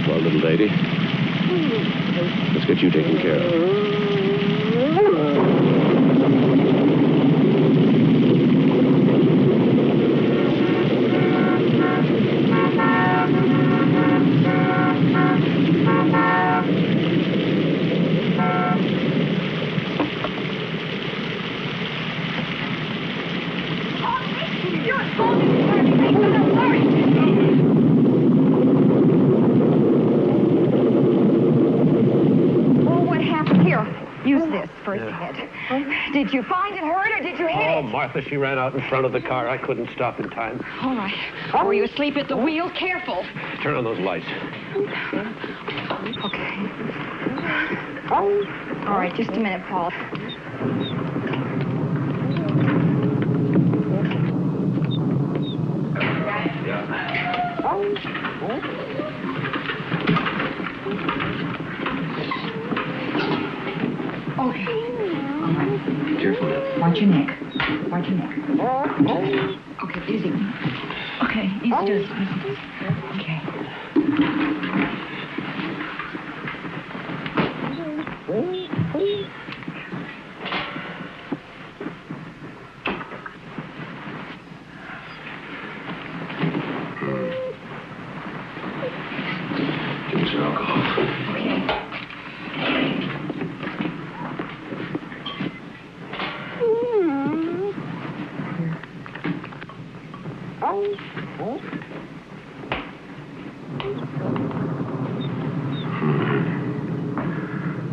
Well, little lady, let's get you taken care of. Did you find it hurt or did you hit it? Oh, Martha, she ran out in front of the car. I couldn't stop in time. All right. Were you asleep at the wheel? Careful. Turn on those lights. Okay. All right, just a minute, Paul. Careful. Watch your neck. Watch your neck. Okay, easy. Okay, easy does. Okay. Give me some alcohol. Okay.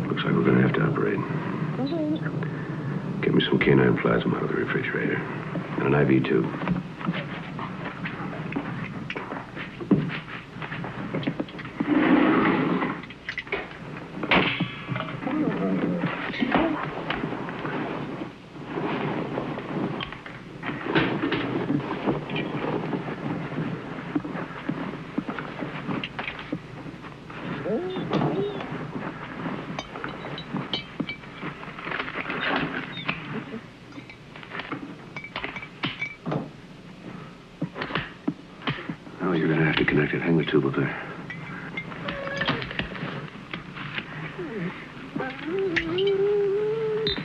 Looks like we're going to have to operate. Get me some canine plasma out of the refrigerator. And an IV tube. You're going to have to connect it. Hang the tube up there.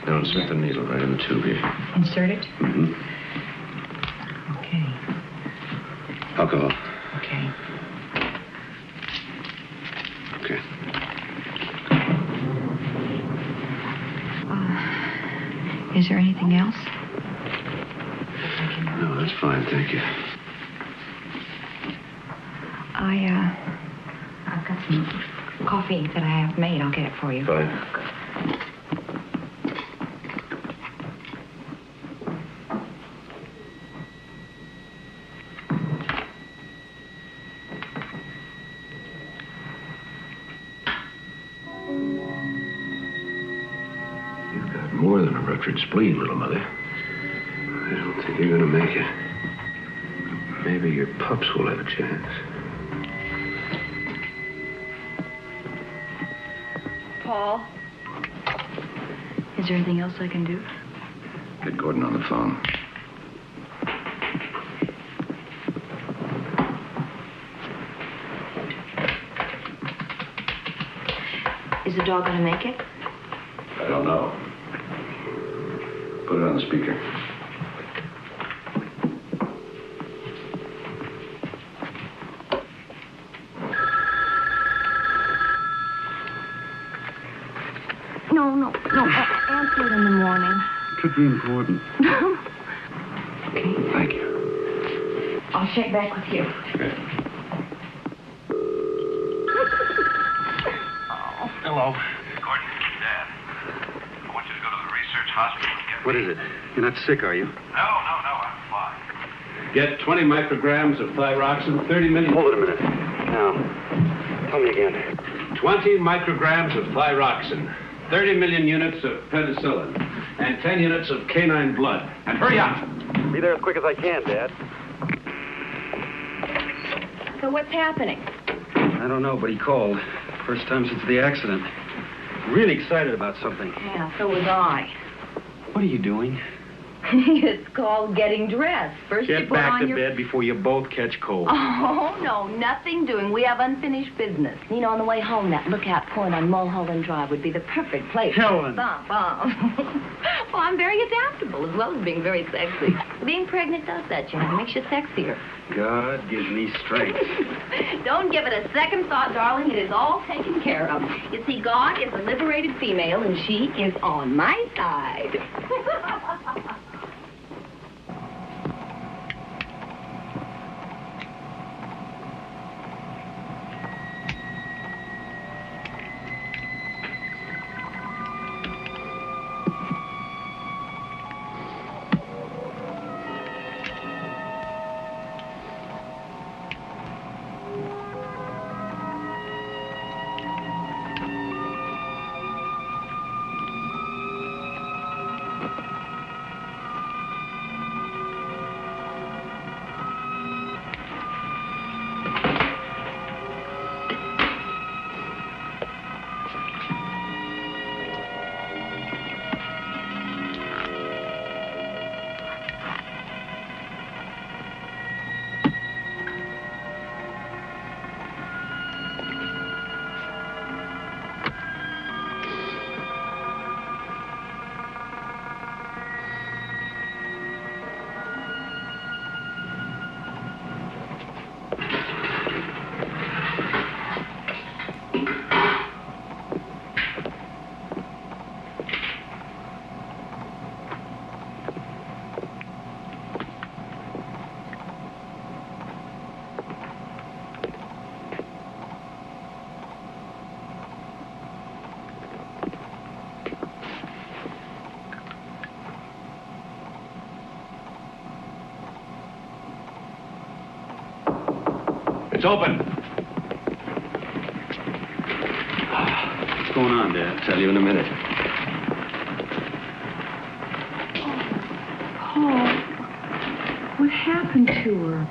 Now insert the needle right in the tube here. Insert it? Mm-hmm. Okay. Alcohol. Okay. Okay. Is there anything else? No, that's fine. Thank you. I've got some coffee that I have made. I'll get it for you. Fine. You've got more than a ruptured spleen, little mother. I don't think you're going to make it. Maybe your pups will have a chance. Paul? Is there anything else I can do? Get Gordon on the phone. Is the dog going to make it? I don't know. Put it on the speaker. No. Answer it in the morning. Could be important. Okay. Thank you. I'll check back with you. Okay. Hello. Gordon, Dad. I want you to go to the research hospital and get... What is it? You're not sick, are you? No, I'm fine. Get 20 micrograms of thyroxine, 30 million... Hold it a minute. Now, tell me again. 20 micrograms of thyroxine, 30 million units of penicillin, and 10 units of canine blood. And hurry up! Be there as quick as I can, Dad. So what's happening? I don't know, but he called. First time since the accident. Really excited about something. Yeah, so was I. What are you doing? It's called getting dressed. First you Get put back on to your... bed before you both catch cold. Oh, no, nothing doing. We have unfinished business. You know, on the way home, that lookout point on Mulholland Drive would be the perfect place. Helen. Well, I'm very adaptable, as well as being very sexy. Being pregnant does that, John. It makes you sexier. God gives me strength. Don't give it a second thought, darling. It is all taken care of. You see, God is a liberated female, and she is on my side. It's open. What's going on, Dad? I'll tell you in a minute. Paul, what happened to her?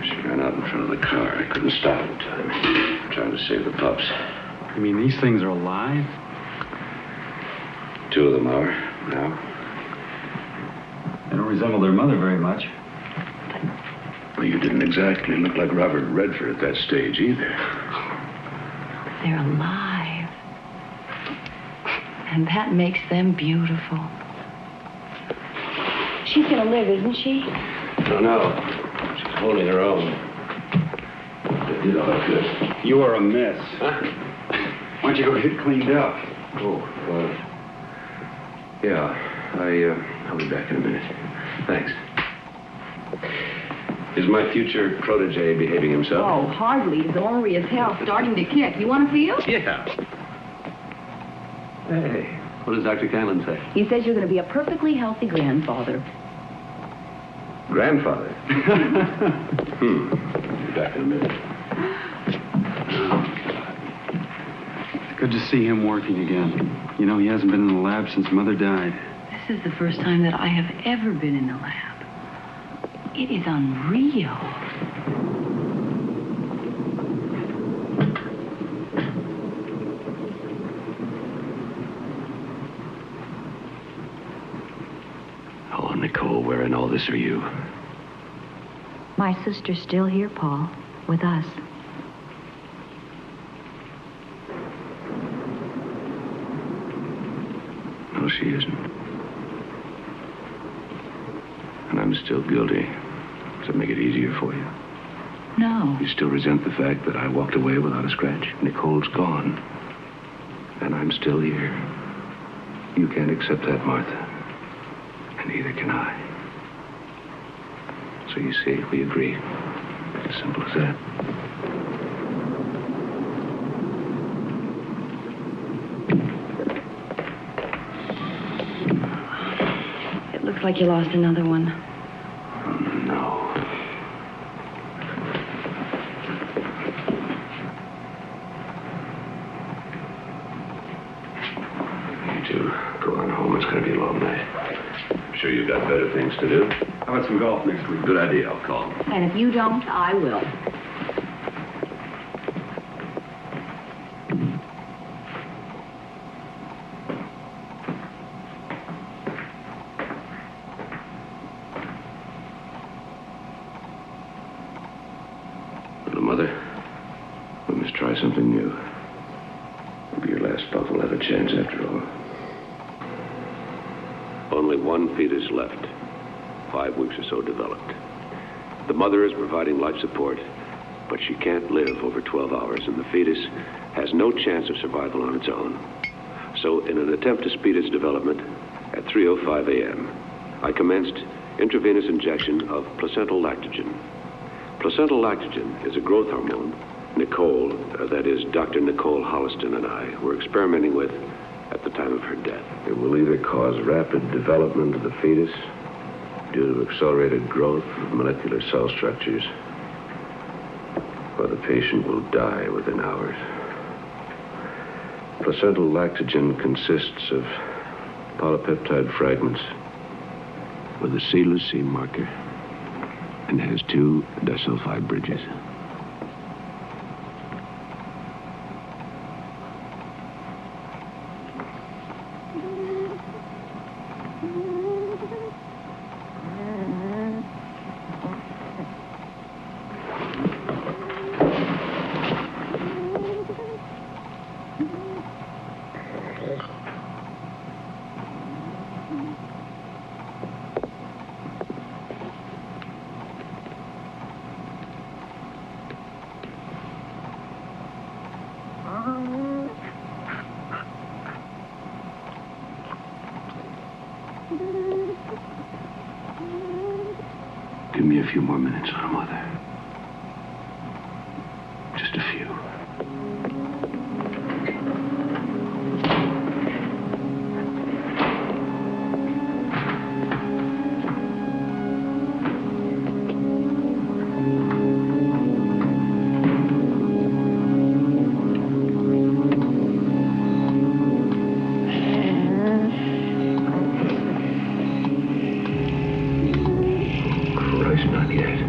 She ran out in front of the car. I couldn't stop in time. I'm trying to save the pups. You mean these things are alive? 2 of them are now. They don't resemble their mother very much. Well, you didn't exactly look like Robert Redford at that stage either. They're alive. And that makes them beautiful. She's gonna live, isn't she? No, no. She's holding her own. They did all I could. You are a mess. Huh? Why don't you go get cleaned up? Oh, yeah. I'll be back in a minute. Thanks. Is my future protege behaving himself? Oh, hardly. He's ornery as hell, starting to kick. You want to feel? Yeah. Hey, what does Dr. Canlon say? He says you're going to be a perfectly healthy grandfather. Grandfather? Be back in a minute. It's good to see him working again. You know, he hasn't been in the lab since Mother died. This is the first time that I have ever been in the lab. It is unreal. Oh, Nicole, where in all this are you? My sister's still here, Paul, with us. No, she isn't. And I'm still guilty. Does it make it easier for you? No. You still resent the fact that I walked away without a scratch? Nicole's gone. And I'm still here. You can't accept that, Martha. And neither can I. So you see, we agree. It's as simple as that. It looks like you lost another one. No. You two, go on home. It's going to be a long night. I'm sure you've got better things to do. How about some golf next week? Good idea. I'll call. And if you don't, I will. Little mother, we must try something new. Maybe your last pup will have a chance after all. Only one fetus left. 5 weeks or so developed. The mother is providing life support, but she can't live over 12 hours, and the fetus has no chance of survival on its own. So, in an attempt to speed its development, at 3:05 a.m., I commenced intravenous injection of placental lactogen. Placental lactogen is a growth hormone Nicole, that is, Dr. Nicole Holliston and I, were experimenting with at the time of her death. It will either cause rapid development of the fetus due to accelerated growth of molecular cell structures, or the patient will die within hours. Placental lactogen consists of polypeptide fragments with a seedless seam marker and has 2 disulfide bridges. Give me a few more minutes, little mother. Just a few. Not yet.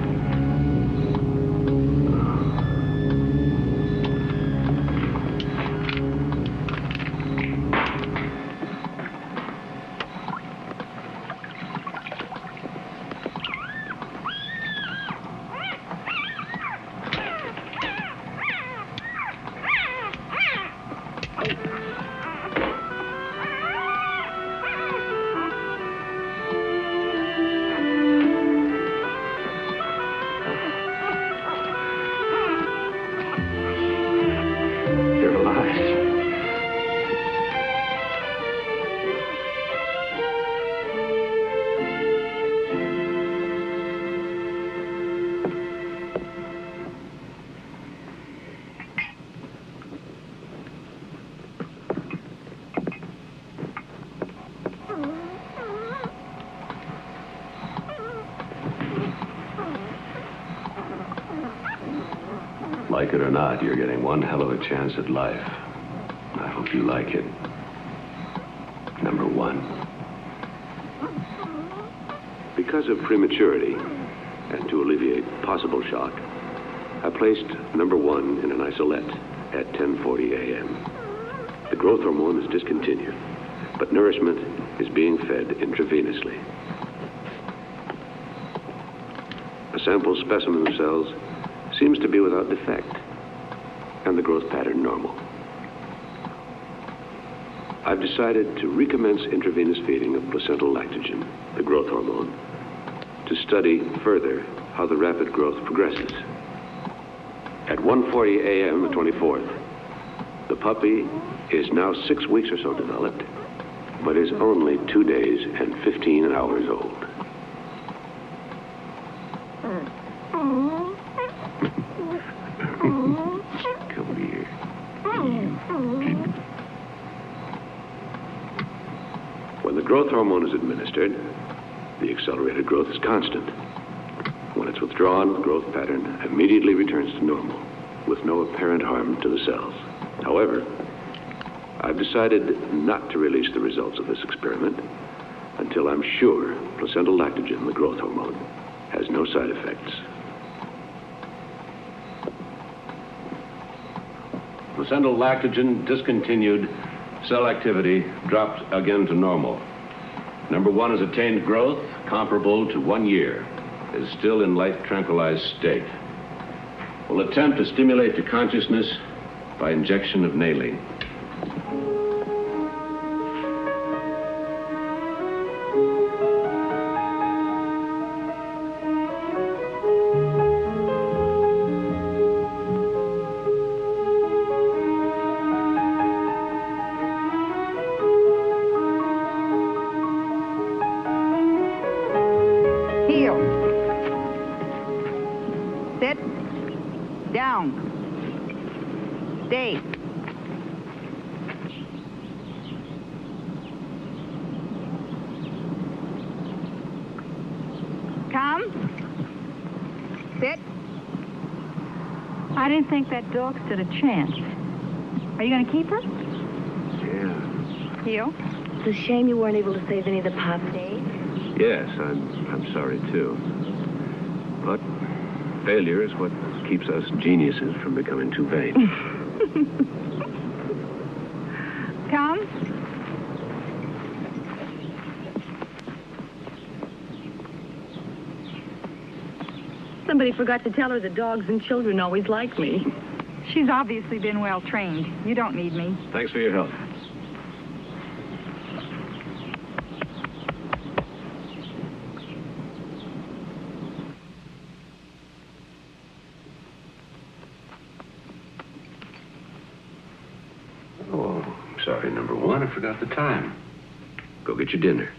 Like it or not, you're getting one hell of a chance at life. I hope you like it. Number 1. Because of prematurity, and to alleviate possible shock, I placed number 1 in an isolette at 10:40 a.m. The growth hormone is discontinued, but nourishment is being fed intravenously. A sample specimen of cells seems to be without defect, and the growth pattern normal. I've decided to recommence intravenous feeding of placental lactogen, the growth hormone, to study further how the rapid growth progresses. At 1:40 a.m. the 24th, the puppy is now 6 weeks or so developed, but is only 2 days and 15 hours old. Come here. When the growth hormone is administered, the accelerated growth is constant. When it's withdrawn, the growth pattern immediately returns to normal, with no apparent harm to the cells. However, I've decided not to release the results of this experiment until I'm sure placental lactogen, the growth hormone, has no side effects. Placental lactogen discontinued. Cell activity dropped again to normal. Number 1 has attained growth comparable to 1 year. Is still in life tranquilized state. We'll attempt to stimulate the consciousness by injection of nailing. Stay. Come. Sit. I didn't think that dog stood a chance. Are you going to keep her? Yeah. Heel? It's a shame you weren't able to save any of the pop days. Yes, I'm sorry, too. But failure is what keeps us geniuses from becoming too vain. Come. Somebody forgot to tell her that dogs and children always like me. She's obviously been well trained. You don't need me. Thanks for your help. Sorry, number one, I forgot the time. Go get your dinner.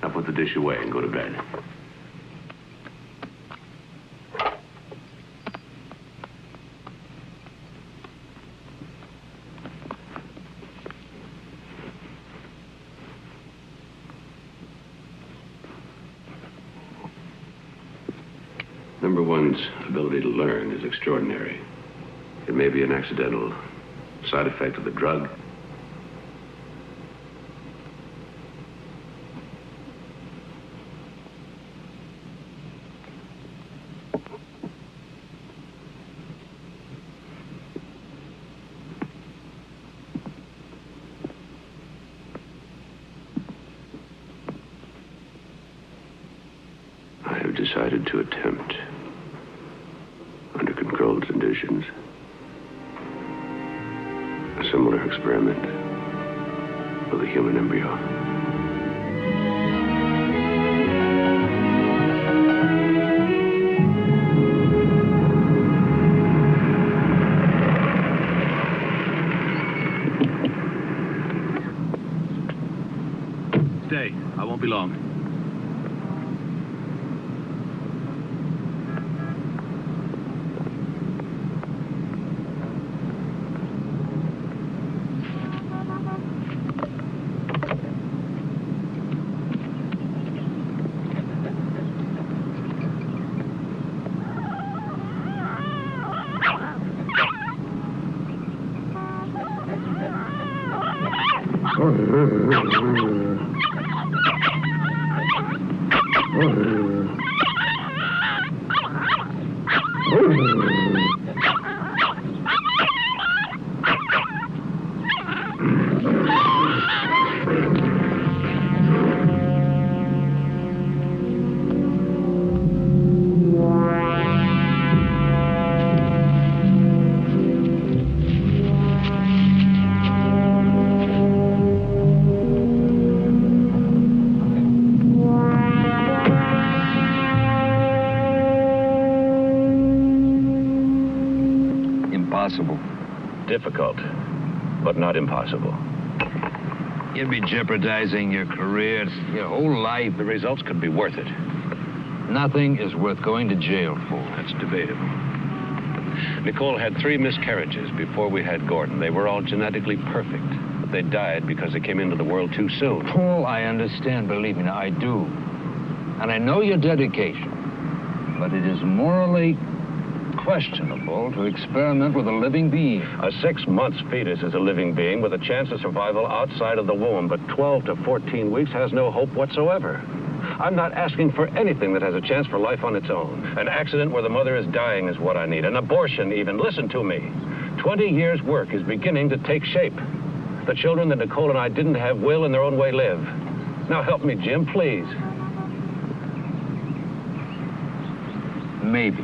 Now put the dish away and go to bed. Number one's ability to learn is extraordinary. It may be an accidental side effect of the drug. I have decided to attempt, under controlled conditions, a similar experiment with a human embryo. Stay. I won't be long. Difficult, but not impossible. You'd be jeopardizing your career, your whole life. The results could be worth it. Nothing is worth going to jail for. That's debatable. Nicole had 3 miscarriages before we had Gordon. They were all genetically perfect, but they died because they came into the world too soon. Paul, I understand, believe me, I do. And I know your dedication, but it is morally questionable to experiment with a living being. A 6-month fetus is a living being with a chance of survival outside of the womb, but 12 to 14 weeks has no hope whatsoever. I'm not asking for anything that has a chance for life on its own. An accident where the mother is dying is what I need. An abortion, even. Listen to me. 20 years' work is beginning to take shape. The children that Nicole and I didn't have will, in their own way, live. Now help me, Jim, please. Maybe.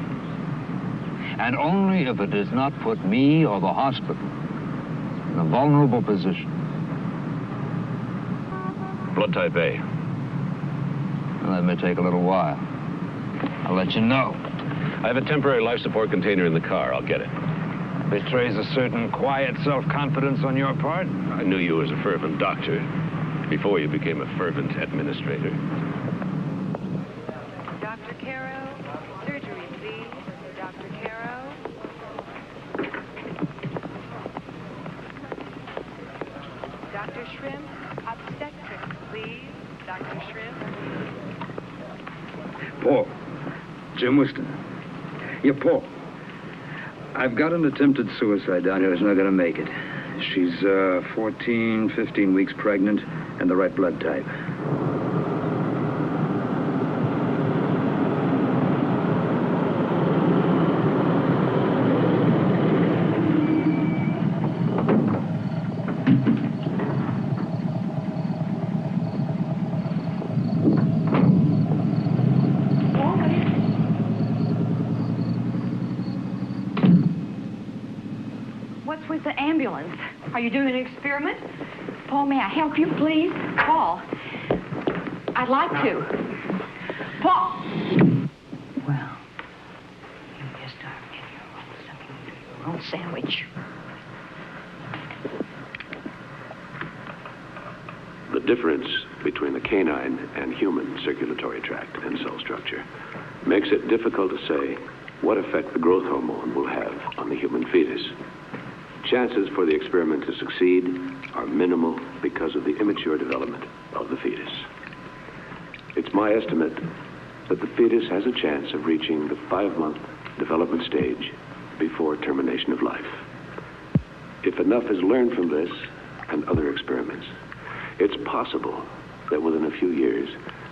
And only if it does not put me or the hospital in a vulnerable position. Blood type A. Well, that may take a little while. I'll let you know. I have a temporary life support container in the car. I'll get it. Betrays a certain quiet self-confidence on your part. I knew you as a fervent doctor before you became a fervent administrator. Dr. Caro, surgery, please. Dr. Caro. Dr. Shrimp, obstetrics, please. Dr. Shrimp. Paul. Jim Whiston. Yeah, Paul. I've got an attempted suicide down here that's not going to make it. She's 14, 15 weeks pregnant and the right blood type. What's with the ambulance? Are you doing an experiment? Paul, may I help you, please? Paul, I'd like to. Paul! Well, you just start getting your own sandwich. The difference between the canine and human circulatory tract and cell structure makes it difficult to say what effect the growth hormone will have on the human fetus. Chances for the experiment to succeed are minimal because of the immature development of the fetus. It's my estimate that the fetus has a chance of reaching the 5-month development stage before termination of life. If enough is learned from this and other experiments, it's possible that within a few years,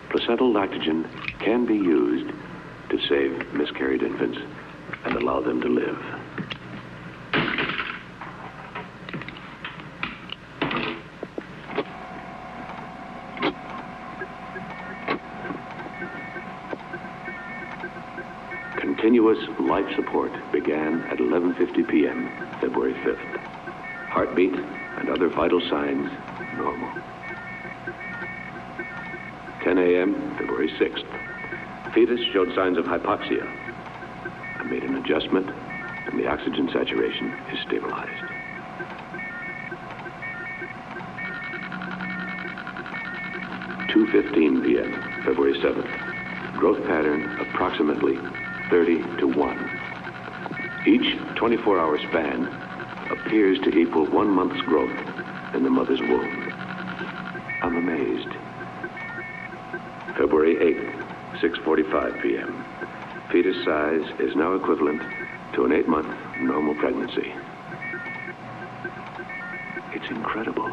placental lactogen can be used to save miscarried infants and allow them to live. Continuous life support began at 11:50 p.m., February 5th. Heartbeat and other vital signs normal. 10 a.m., February 6th. Fetus showed signs of hypoxia. I made an adjustment, and the oxygen saturation is stabilized. 2:15 p.m., February 7th. Growth pattern approximately 30 to 1. Each 24-hour span appears to equal 1 month's growth in the mother's womb. I'm amazed. February 8th, 6:45 p.m. Fetus size is now equivalent to an 8-month normal pregnancy. It's incredible.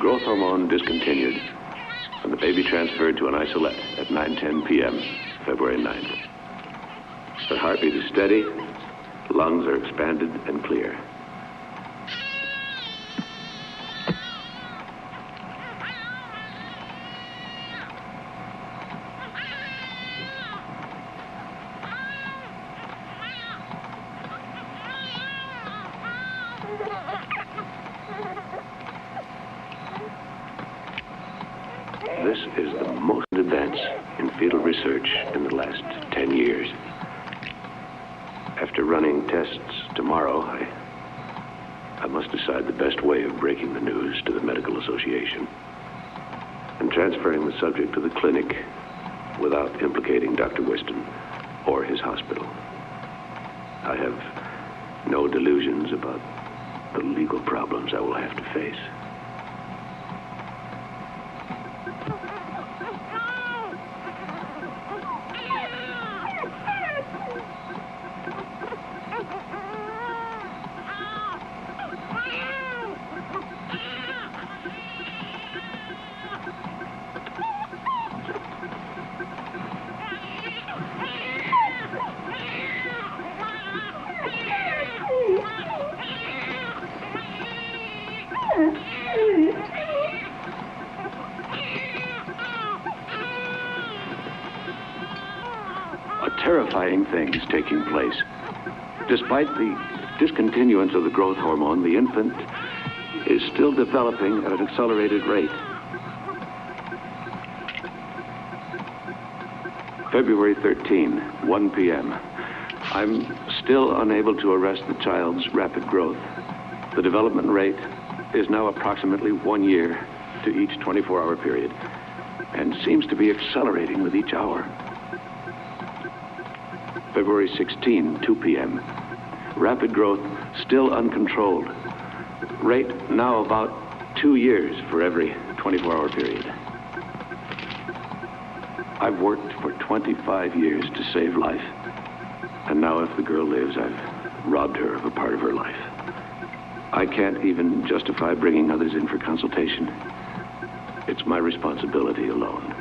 Growth hormone discontinued, and the baby transferred to an isolette at 9:10 p.m., February 9th. The heartbeat is steady, lungs are expanded and clear. This is the most advance in fetal research in the last 10 years. After running tests tomorrow, I must decide the best way of breaking the news to the Medical Association and transferring the subject to the clinic without implicating Dr. Whiston or his hospital. I have No delusions about the legal problems I will have to face. Terrifying things taking place. Despite the discontinuance of the growth hormone, the infant is still developing at an accelerated rate. February 13, 1 p.m. I'm still unable to arrest the child's rapid growth. The development rate is now approximately 1 year to each 24-hour period and seems to be accelerating with each hour. February 16, 2 p.m. Rapid growth still uncontrolled. Rate now about 2 years for every 24-hour period. I've worked for 25 years to save life. And now if the girl lives, I've robbed her of a part of her life. I can't even justify bringing others in for consultation. It's my responsibility alone.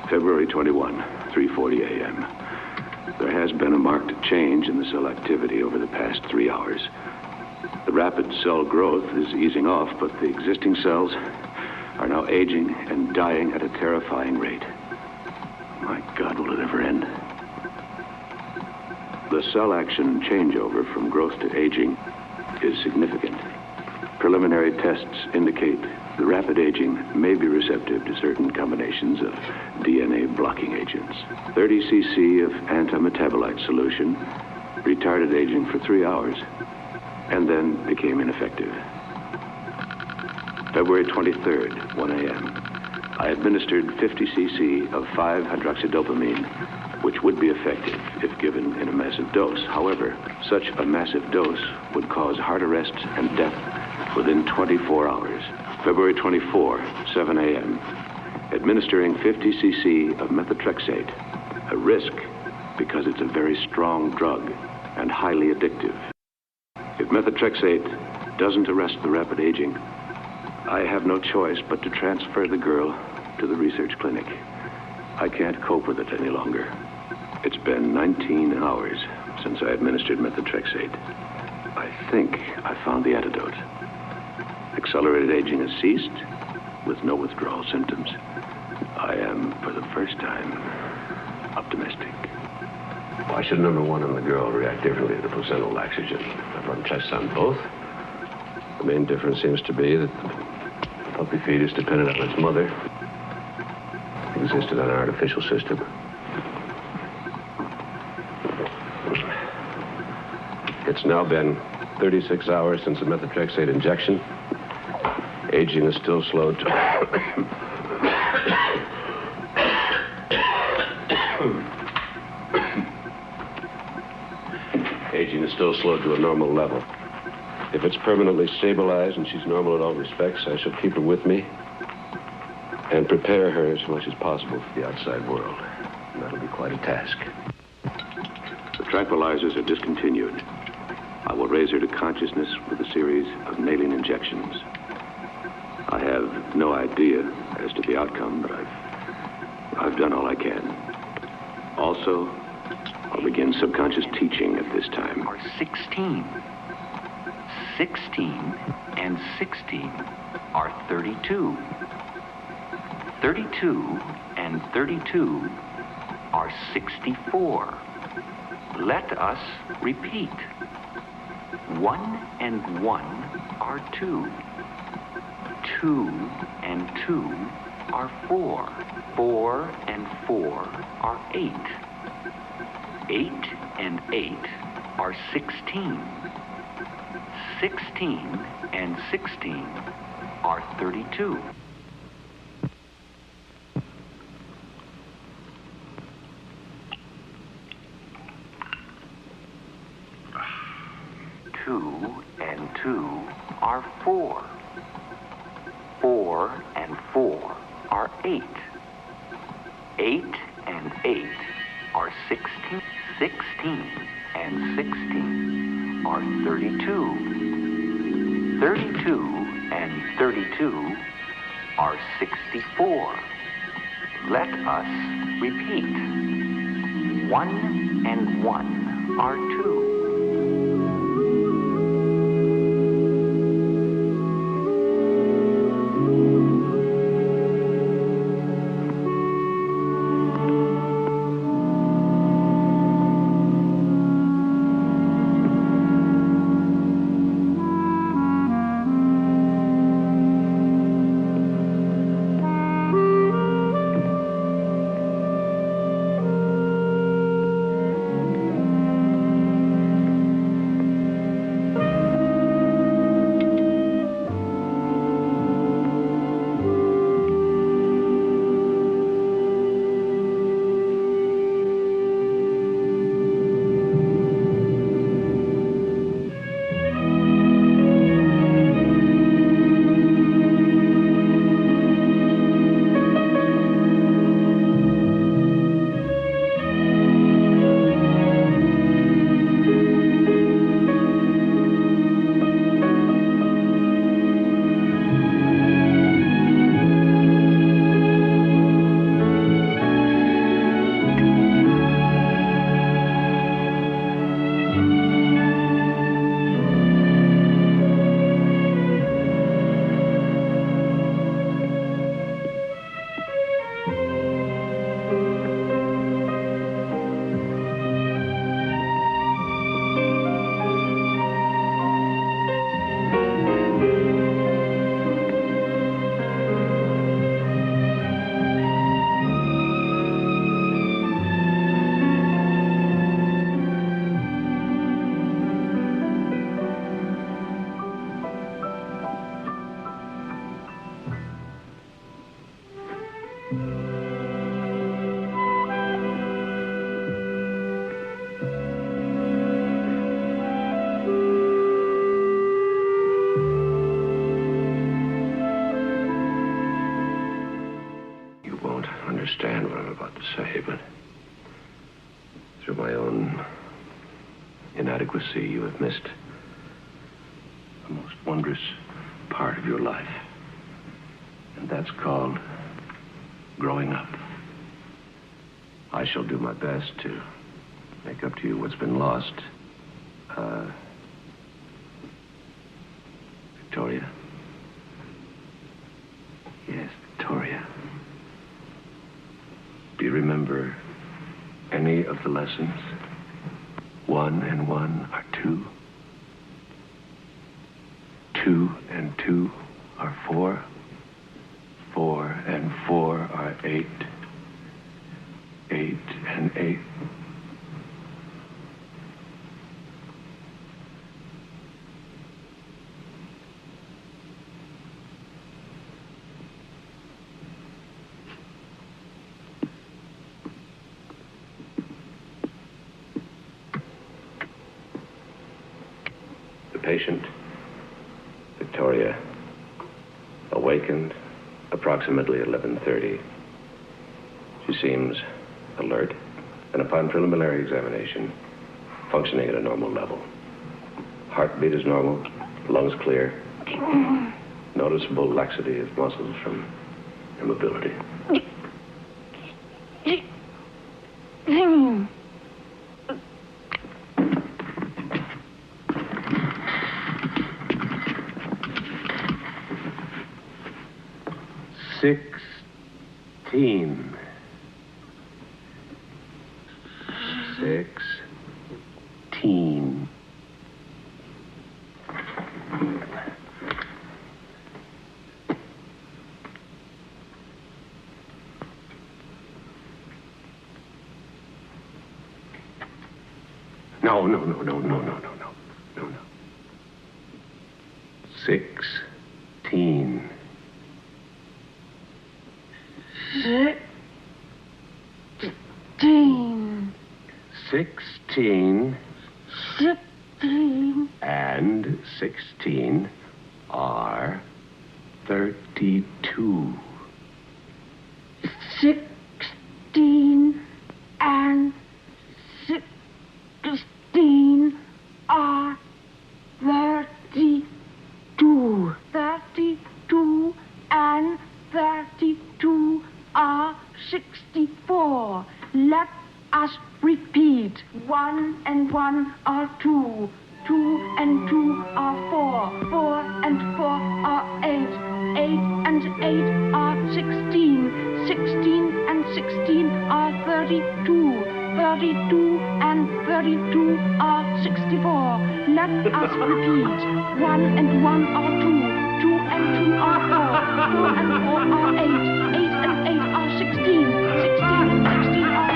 February 21, 3:40 a.m. There has been a marked change in the cell activity over the past 3 hours. The rapid cell growth is easing off, but the existing cells are now aging and dying at a terrifying rate. My God, will it ever end? The cell action changeover from growth to aging is significant. Preliminary tests indicate the rapid aging may be receptive to certain combinations of DNA blocking agents. 30 cc of antimetabolite solution retarded aging for 3 hours and then became ineffective. February 23rd, 1 a.m. I administered 50 cc of 5-hydroxydopamine, which would be effective if given in a massive dose. However, such a massive dose would cause heart arrest and death within 24 hours. February 24, 7 a.m. Administering 50 cc of methotrexate, a risk because it's a very strong drug and highly addictive. If methotrexate doesn't arrest the rapid aging, I have no choice but to transfer the girl to the research clinic. I can't cope with it any longer. It's been 19 hours since I administered methotrexate. I think I found the antidote. Accelerated aging has ceased with no withdrawal symptoms. I am, for the first time, optimistic. Why should number one and the girl react differently to the placental laxogen? I've run tests on both. The main difference seems to be that the puppy fetus depended on its mother. It existed on an artificial system. It's now been 36 hours since the methotrexate injection. Aging is still slowed to... Aging is still slowed to a normal level. If it's permanently stabilized and she's normal in all respects, I shall keep her with me and prepare her as much as possible for the outside world. And that'll be quite a task. The tranquilizers are discontinued. I will raise her to consciousness with a series of nailing injections. I have no idea as to the outcome, but I've done all I can. Also, I'll begin subconscious teaching at this time. Are 16. 16 and 16 are 32. 32 and 32 are 64. Let us repeat. 1 and 1 are 2. 2 and 2 are 4. 4 and 4 are 8. 8 and 8 are 16. 16 and 16 are 32. 4 and 4 are 8. 8 and 8 are 16. 16 and 16 are 32. 32 and 32 are 64. Let us repeat. 1 and 1 are 2. Understand what I'm about to say, but through my own inadequacy, you have missed the most wondrous part of your life. And that's called growing up. I shall do my best to make up to you what's been lost. Victoria? Yes, Victoria. Do you remember any of the lessons? 1 and 1 are 2. 2 and 2 are 4. 4 and 4 are 8. 8 and 8. Patient, Victoria, awakened approximately 11:30. She seems alert, and upon preliminary examination, functioning at a normal level. Heartbeat is normal, lungs clear, noticeable laxity of muscles from immobility. Sixteen. No. 16. 16 and 16 are 13. 32. 16 and 16 are 32. 32 and 32 are 64. Let us repeat. 1 and 1 are 2. 2 and 2 are 4. 4 and 4 are 8. 8 and 8 are 16. 16 and 16 are 32. 32 and 32 are 64. Let us repeat. 1 and 1 are 2. 2 and 2 are 4. 4 and 4 are 8. 8 and 8 are 16. 16 and 16 are 32.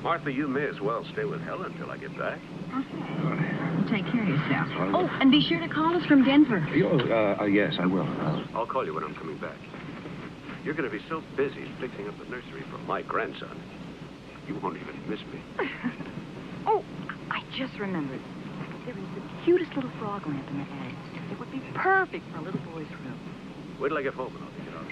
Martha, you may as well stay with Helen until I get back. Take care of yourself. Oh, and be sure to call us from Denver. Yes, I will. I'll call you when I'm coming back. You're going to be so busy fixing up the nursery for my grandson. You won't even miss me. Oh, I just remembered. There is the cutest little frog lamp in the attic. It would be perfect for a little boy's room. Wait till I get home and I'll take it out.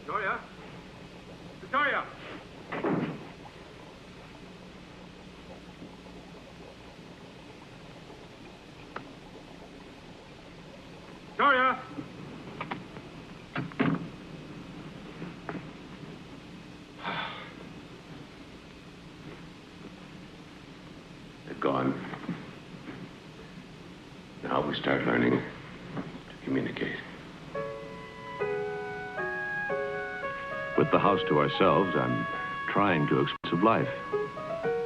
Victoria? Victoria! Victoria! They're gone. Now we start learning to communicate. With the house to ourselves, I'm trying to express life.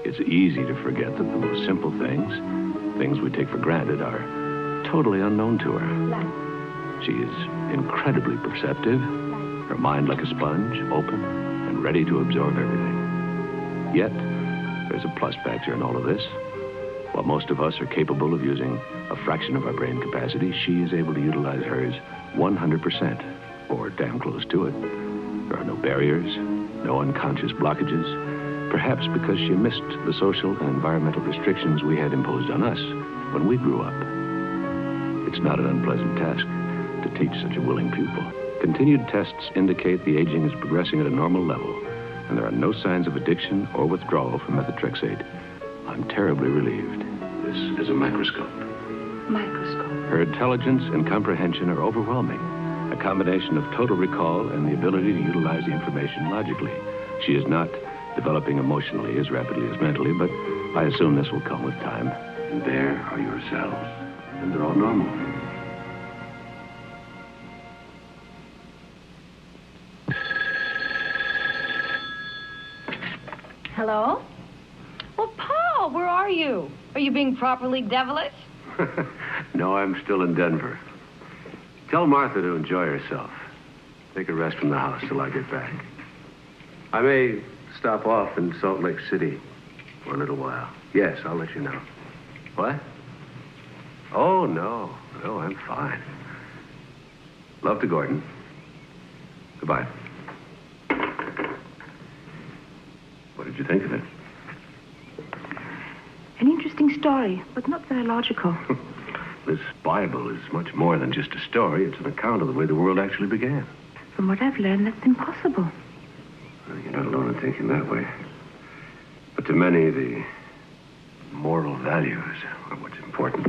It's easy to forget that the most simple things we take for granted, are totally unknown to her. She is incredibly perceptive, her mind like a sponge, open and ready to absorb everything. Yet, there's a plus factor in all of this. While most of us are capable of using a fraction of our brain capacity, she is able to utilize hers 100%, or damn close to it. There are no barriers, no unconscious blockages, perhaps because she missed the social and environmental restrictions we had imposed on us when we grew up. It's not an unpleasant task to teach such a willing pupil. Continued tests indicate the aging is progressing at a normal level, and there are no signs of addiction or withdrawal from methotrexate. I'm terribly relieved. This is a microscope. Microscope. Her intelligence and comprehension are overwhelming. A combination of total recall and the ability to utilize the information logically. She is not developing emotionally as rapidly as mentally, but I assume this will come with time. And there are your cells. And they're all normal. Hello? Well, Paul, where are you? Are you being properly devilish? No, I'm still in Denver. Tell Martha to enjoy herself. Take a rest from the house till I get back. I may stop off in Salt Lake City for a little while. Yes, I'll let you know. What? Oh, no. No, I'm fine. Love to Gordon. Goodbye. What did you think of it? An interesting story, but not very logical. This Bible is much more than just a story. It's an account of the way the world actually began. From what I've learned, that's impossible. Well, you're not alone in thinking that way. But to many, the moral values are what's important.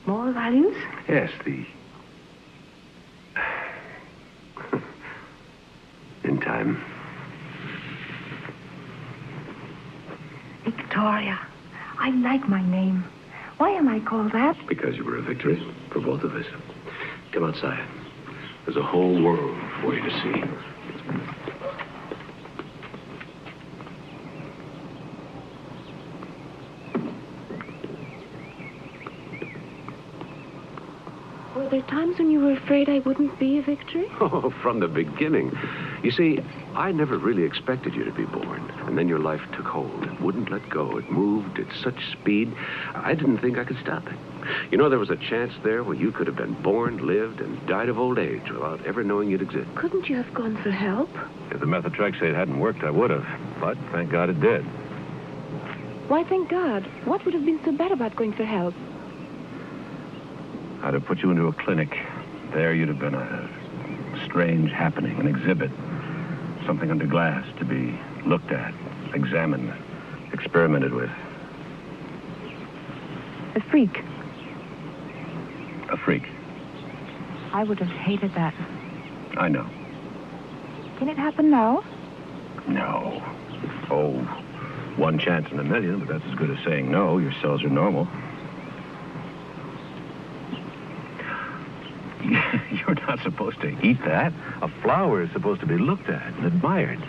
Moral values? Yes, the... In time. Victoria. I like my name. Why am I called that? Because you were a victory for both of us. Come outside. There's a whole world for you to see. Were there times when you were afraid I wouldn't be a victory? Oh, from the beginning. You see, I never really expected you to be born. And then your life took hold. It wouldn't let go. It moved at such speed, I didn't think I could stop it. You know, there was a chance there where you could have been born, lived, and died of old age without ever knowing you'd exist. Couldn't you have gone for help? If the methotrexate hadn't worked, I would have. But thank God it did. Why, thank God. What would have been so bad about going for help? I'd have put you into a clinic. There you'd have been a strange happening, an exhibit. Something under glass to be looked at, examined, experimented with. A freak. A freak. I would have hated that. I know. Can it happen now? No. Oh, one chance in a million, but that's as good as saying no. Your cells are normal. You're not supposed to eat that. A flower is supposed to be looked at and admired.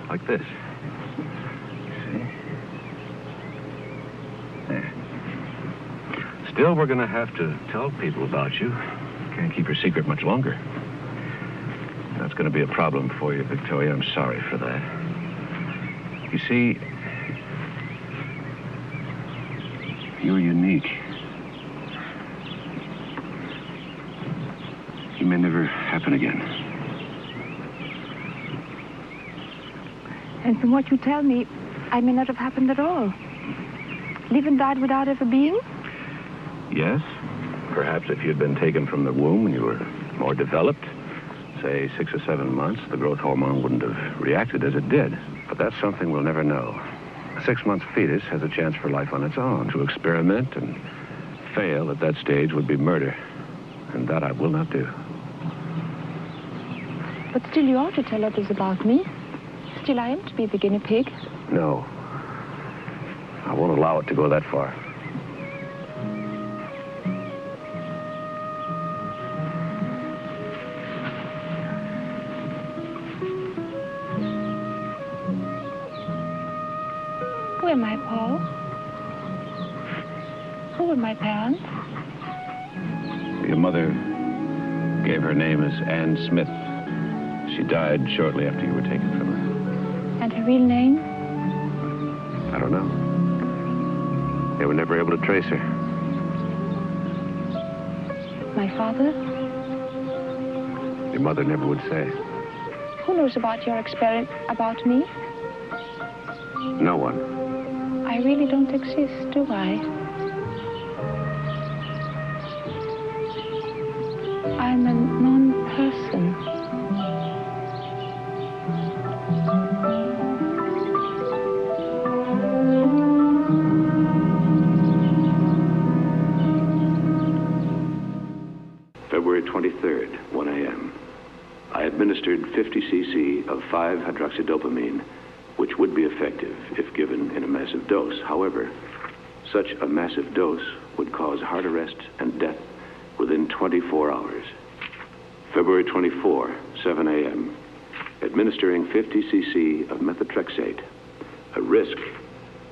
Like this. See? There. Still, we're going to have to tell people about you. Can't keep your secret much longer. That's going to be a problem for you, Victoria. I'm sorry for that. You see, you're unique. You may never happen again. And from what you tell me, I may not have happened at all. Live and died without ever being? Yes. Perhaps if you'd been taken from the womb when you were more developed, say 6 or 7 months, the growth hormone wouldn't have reacted as it did. But that's something we'll never know. A 6-month fetus has a chance for life on its own. To experiment and fail at that stage would be murder. And that I will not do. But still you ought to tell others about me. Still I am to be the guinea pig. No. I won't allow it to go that far. Who am I, Paul? Who were my parents? Your mother gave her name as Ann Smith. She died shortly after you were taken from her. And her real name? I don't know. They were never able to trace her. My father? Your mother never would say. Who knows about your experiment, about me? No one. I really don't exist, do I? I'm a non-person. February 23rd, 1 a.m. I administered 50 cc of 5-hydroxydopamine, which would be effective if given in a massive dose. However, such a massive dose would cause heart arrest and death within 24 hours. February 24, 7 a.m., administering 50 cc of methotrexate, a risk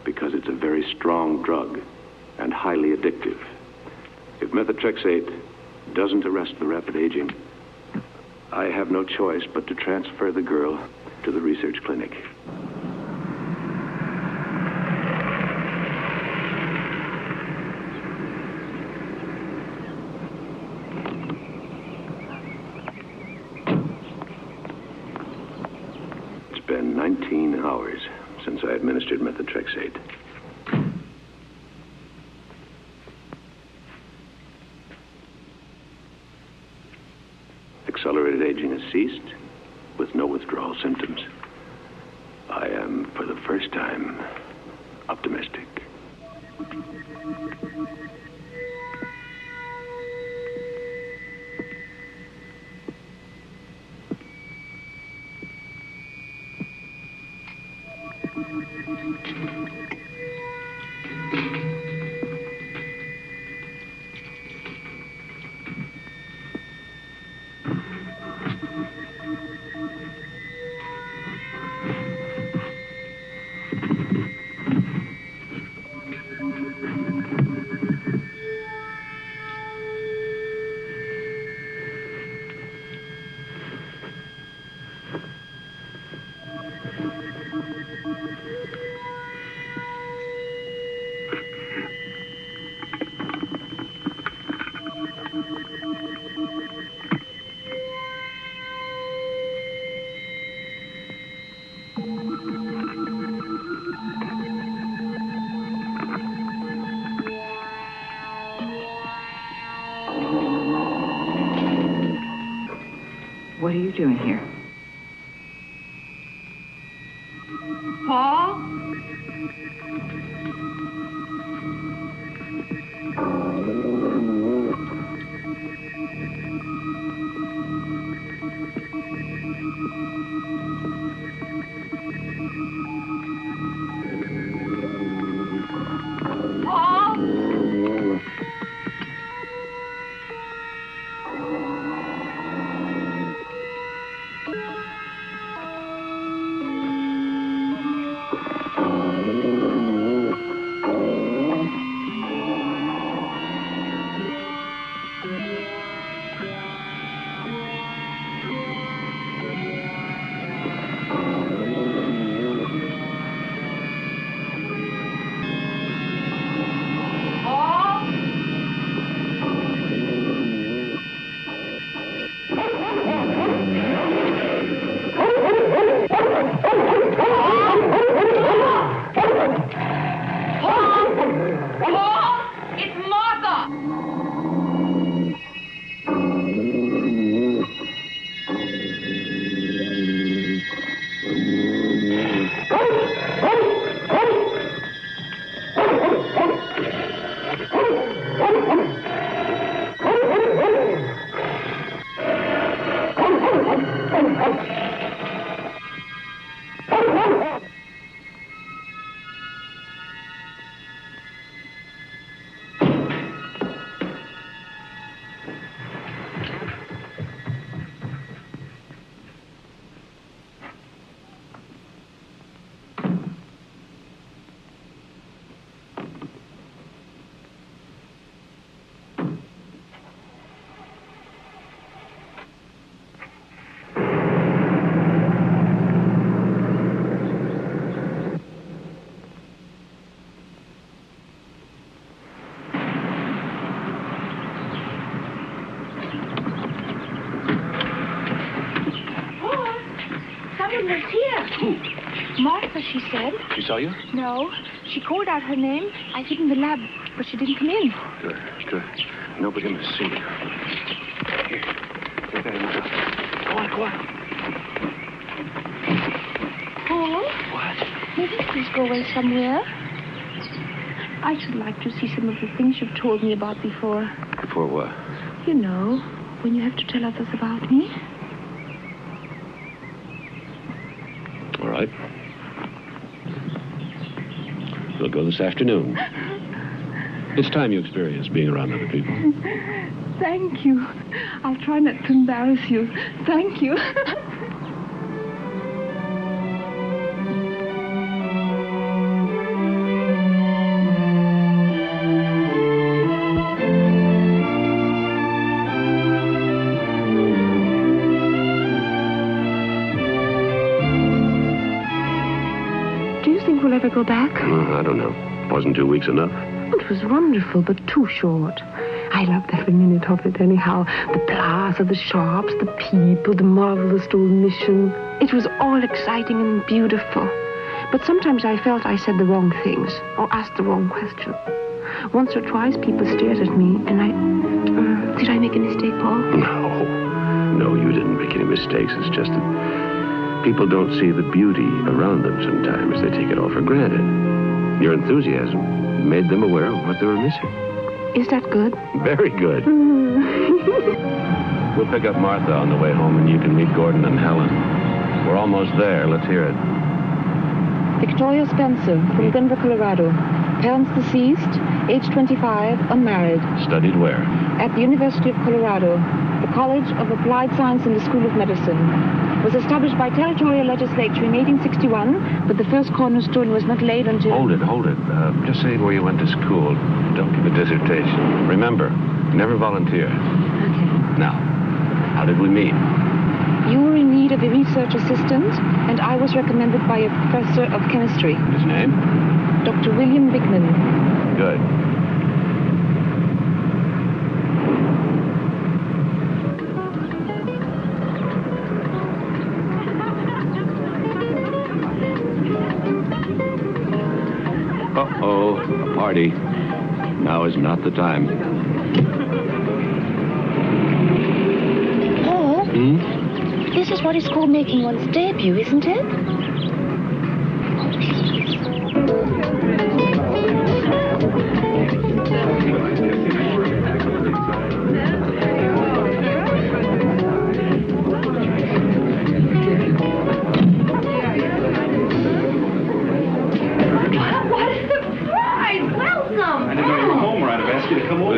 because it's a very strong drug and highly addictive. If methotrexate doesn't arrest the rapid aging, I have no choice but to transfer the girl to the research clinic. It's been 19 hours since I administered methotrexate. Accelerated aging has ceased, with no withdrawal symptoms. I am, for the first time, optimistic. What are you doing here? Paul? Martha, she said. She saw you? No. She called out her name. I hid in the lab, but she didn't come in. Good, good. Nobody must see you. Here. Get that in the house. Go on, go on. Paul? What? May we please go away somewhere? I should like to see some of the things you've told me about before. Before what? You know, when you have to tell others about me. All right. We'll go this afternoon. It's time you experience being around other people. Thank you. I'll try not to embarrass you. Thank you. ever go back? I don't know. Wasn't 2 weeks enough? It was wonderful, but too short. I loved every minute of it anyhow. The plaza, the shops, the people, the marvelous old mission. It was all exciting and beautiful. But sometimes I felt I said the wrong things or asked the wrong question. Once or twice people stared at me and I... did I make a mistake, Paul? No, you didn't make any mistakes. It's just that people don't see the beauty around them sometimes. They take it all for granted. Your enthusiasm made them aware of what they were missing. Is that good? Very good. We'll pick up Martha on the way home, and you can meet Gordon and Helen. We're almost there. Let's hear it. Victoria Spencer, from Denver, Colorado. Parents deceased, age 25, unmarried. Studied where? At the University of Colorado, the College of Applied Science and the School of Medicine. Was established by territorial legislature in 1861, but the first cornerstone was not laid until... Hold it. Just say where you went to school. Don't give a dissertation. Remember, never volunteer. Okay. Now, how did we meet? You were in need of a research assistant, and I was recommended by a professor of chemistry. His name? Dr. William Bickman. Good. Uh-oh, a party. Now is not the time. Paul? This is what is called making one's debut, isn't it?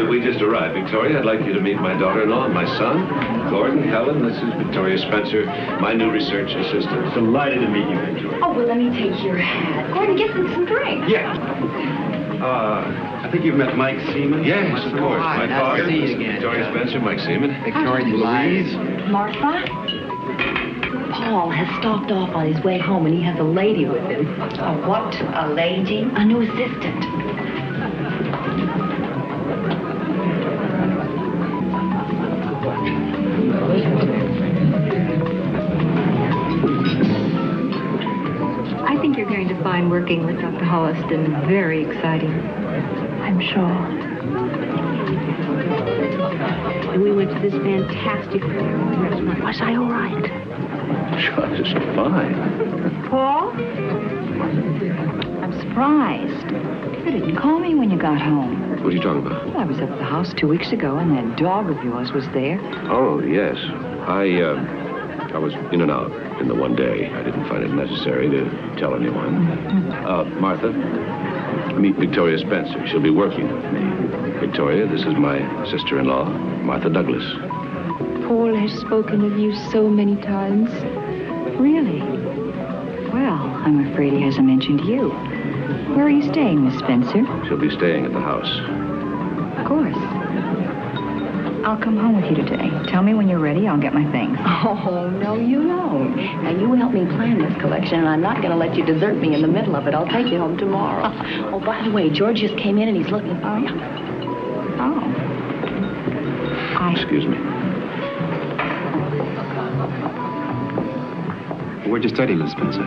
We just arrived, Victoria. I'd like you to meet my daughter-in-law and my son, Gordon, Helen. This is Victoria Spencer, my new research assistant. Delighted to meet you, Victoria. Oh, well, let me take your hat. Gordon, get some drinks. Yeah. I think you've met Mike Seaman. Yes, of course. Hi, My nice father, to see you again. Victoria Spencer, Mike Seaman. Victoria Louise. Martha? Paul has stopped off on his way home, and he has a lady with him. A what? A lady? A new assistant. I think you're going to find working with Dr. Holliston very exciting. I'm sure. And we went to this fantastic restaurant. Was I all right? Just fine. Paul? I'm surprised. You didn't call me when you got home. What are you talking about? I was up at the house 2 weeks ago, and that dog of yours was there. Oh, yes. I was in and out in the one day. I didn't find it necessary to tell anyone. Martha, meet Victoria Spencer. She'll be working with me. Victoria, this is my sister-in-law, Martha Douglas. Paul has spoken of you so many times. Really? Well, I'm afraid he hasn't mentioned you. Where are you staying, Miss Spencer? She'll be staying at the house. Of course. I'll come home with you today. Tell me when you're ready. I'll get my things. Oh, no, you don't. Now, you help me plan this collection, and I'm not going to let you desert me in the middle of it. I'll take you home tomorrow. Oh, by the way, George just came in, and he's looking for you. Excuse me. Where'd you study, Miss Spencer?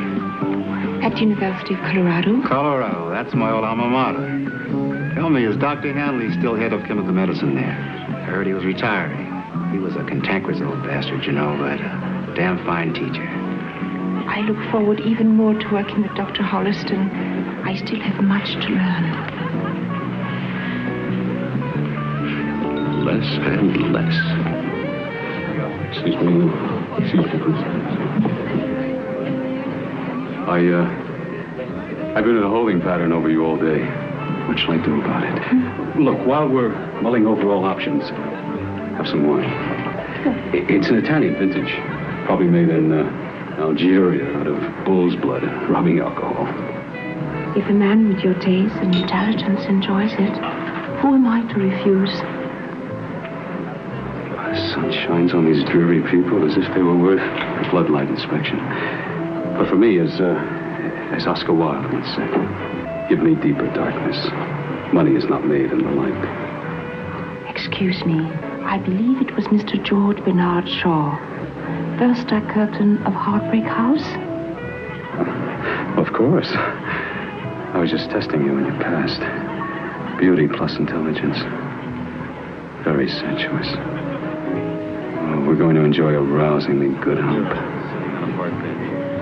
At the University of Colorado. Colorado. That's my old alma mater. Tell me, is Dr. Hanley still head of chemical medicine there? I heard he was retiring. He was a cantankerous old bastard, you know, but a damn fine teacher. I look forward even more to working with Dr. Holliston. I still have much to learn. Less and less. Excuse me, please. I've been in a holding pattern over you all day. What shall I do about it? Look, while we're mulling over all options, have some wine. It's an Italian vintage, probably made in Algeria out of bull's blood, rubbing alcohol. If a man with your taste and intelligence enjoys it, who am I to refuse? The sun shines on these dreary people as if they were worth a floodlight inspection. But for me, as As Oscar Wilde once said, give me deeper darkness. Money is not made in the light. Excuse me. I believe it was Mr. George Bernard Shaw. First curtain of Heartbreak House? Of course. I was just testing you in your past. Beauty plus intelligence. Very sensuous. Oh, we're going to enjoy a rousingly good hump.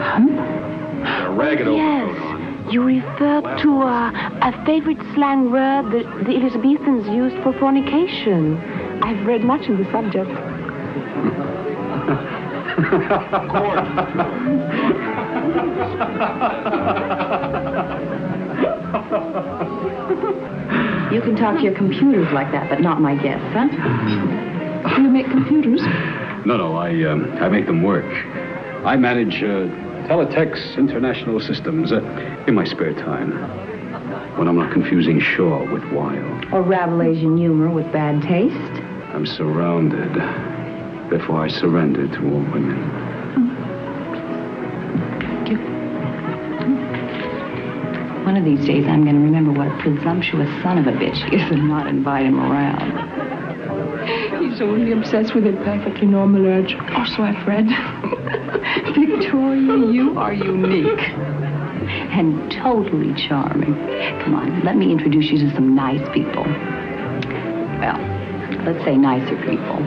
Hump? A ragged Yes. overcoat on. You refer to a favorite slang word that the Elizabethans used for fornication. I've read much on the subject. You can talk to your computers like that, but not my guests, huh? You make computers? No, I make them work. I manage Teletext International Systems in my spare time. When I'm not confusing Shaw with Wilde. Or Rabelaisian humor with bad taste. I'm surrounded. Therefore, I surrender to all women. One of these days, I'm going to remember what a presumptuous son of a bitch he is and not invite him around. He's only obsessed with a perfectly normal urge. Or so I've read. Victoria, you are unique. And totally charming. Come on, let me introduce you to some nice people. Well, let's say nicer people.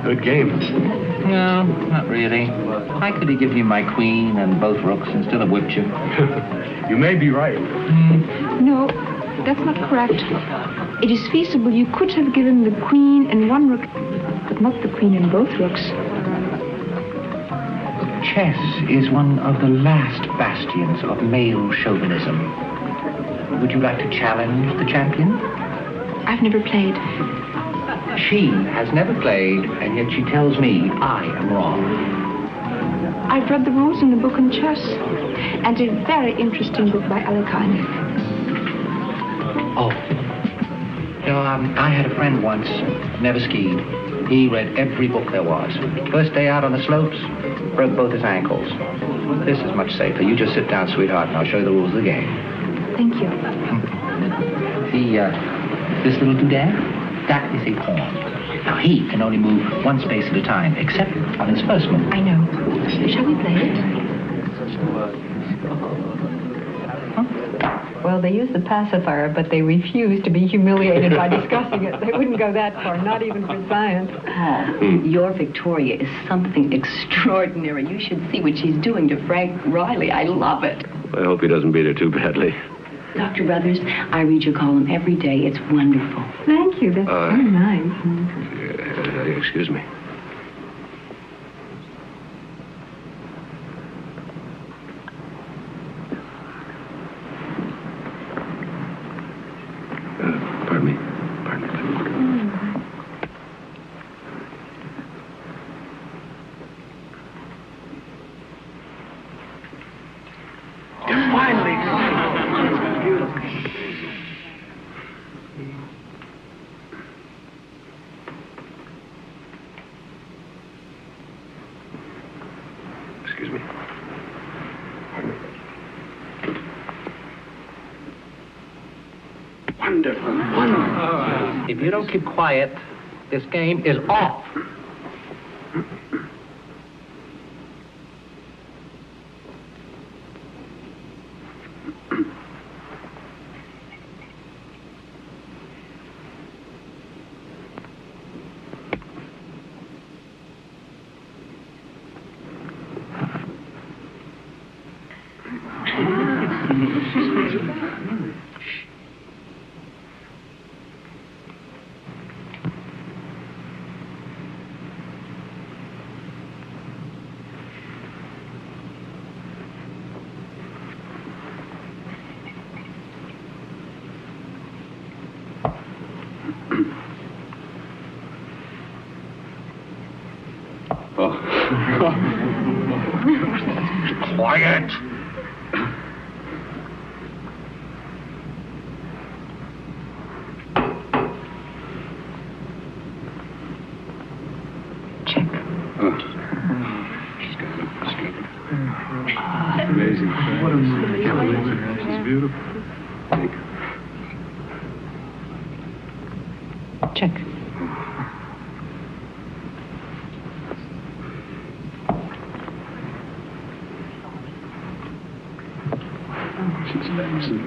Good game. No, not really. I could have given you my queen and both rooks and still have whipped you. You may be right. No, that's not correct. It is feasible you could have given the queen and one rook, but not the queen and both rooks. Chess is one of the last bastions of male chauvinism. Would you like to challenge the champion? I've never played. She has never played, and yet she tells me I am wrong. I've read the rules in the book on chess, and a very interesting book by Alekhine. Oh. You know, I had a friend once, never skied. He read every book there was. First day out on the slopes, broke both his ankles. This is much safer. You just sit down, sweetheart, and I'll show you the rules of the game. Thank you. This little doodad, that is a pawn. Now, he can only move one space at a time, except on his first move. I know. Shall we play it? Well, they use the pacifier, but they refuse to be humiliated by discussing it. They wouldn't go that far, not even for science. Oh, your Victoria is something extraordinary. You should see what she's doing to Frank Riley. I love it. I hope he doesn't beat her too badly. Dr. Brothers, I read your column every day. It's wonderful. Thank you. That's very nice. Excuse me. Pardon me. Finally! Excuse me. Pardon me. Wonderful. If you don't keep quiet, this game is off. Oh. Quiet. Oh. Amazing. What a movie. It's beautiful. Thank you. Check. She's excellent.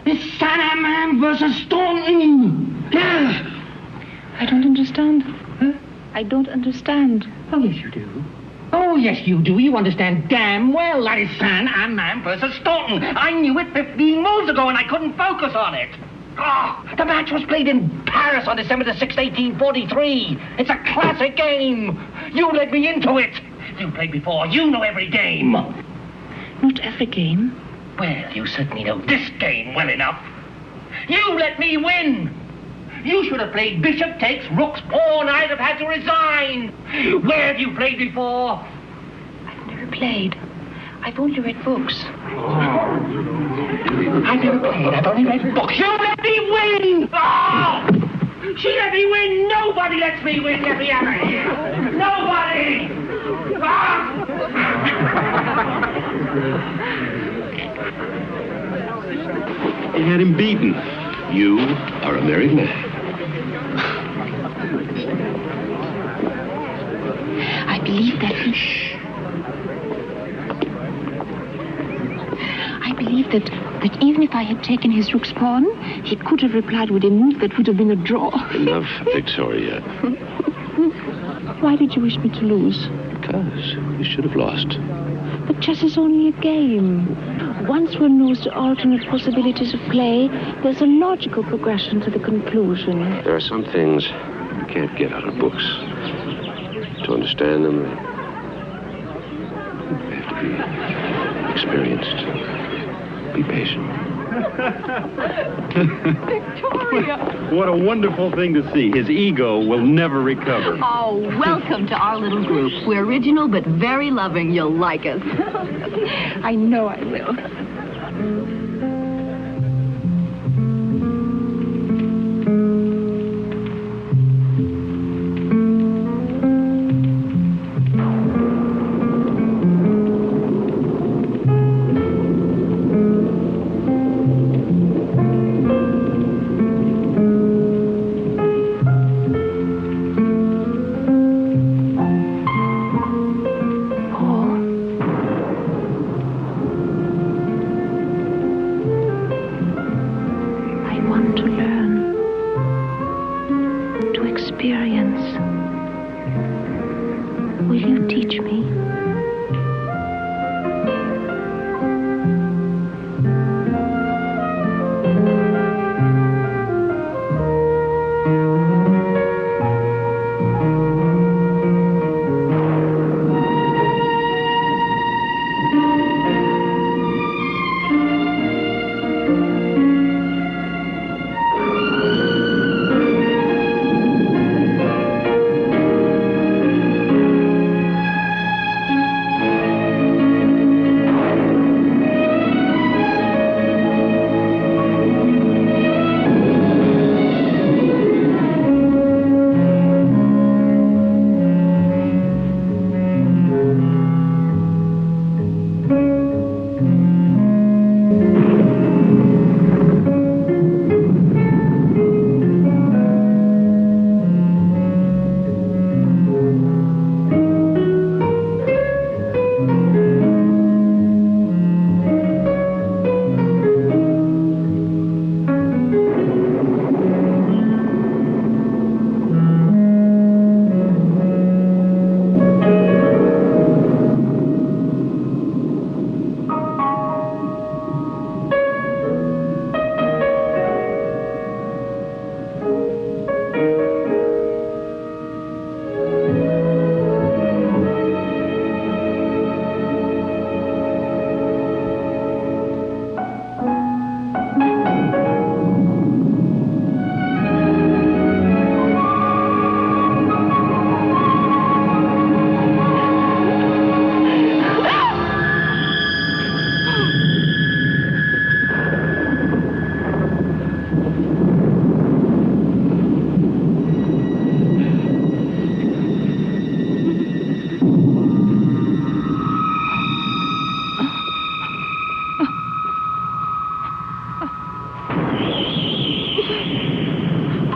It's Sandman versus Staunton. I don't understand. Huh? I don't understand. Oh, yes, you do. Oh, yes, you do. You understand damn well that is Sandman versus Staunton. I knew it 15 moves ago, and I couldn't focus on it. Oh, the match was played in Paris on December the 6th, 1843. It's a classic game. You led me into it. You played before. You know every game. Not every game. Well, you certainly know this game well enough. You let me win. You should have played bishop takes rooks pawn. I'd have had to resign. Where have you played before? I've never played. I've only read books. I've never played. I've only read books. You let me win! Oh! She let me win! Nobody lets me win! Get me out of here! Nobody! Ah! He had him beaten. You are a married man. I believe that that even if I had taken his rook's pawn, he could have replied with a move that would have been a draw. Enough, Victoria. Why did you wish me to lose? Because you should have lost. But chess is only a game. Once one knows the alternate possibilities of play, there's a logical progression to the conclusion. There are some things you can't get out of books. To understand them, they have to be experienced. Be patient. Victoria! What a wonderful thing to see. His ego will never recover. Oh, welcome to our little group. We're original but very loving. You'll like us. I know I will.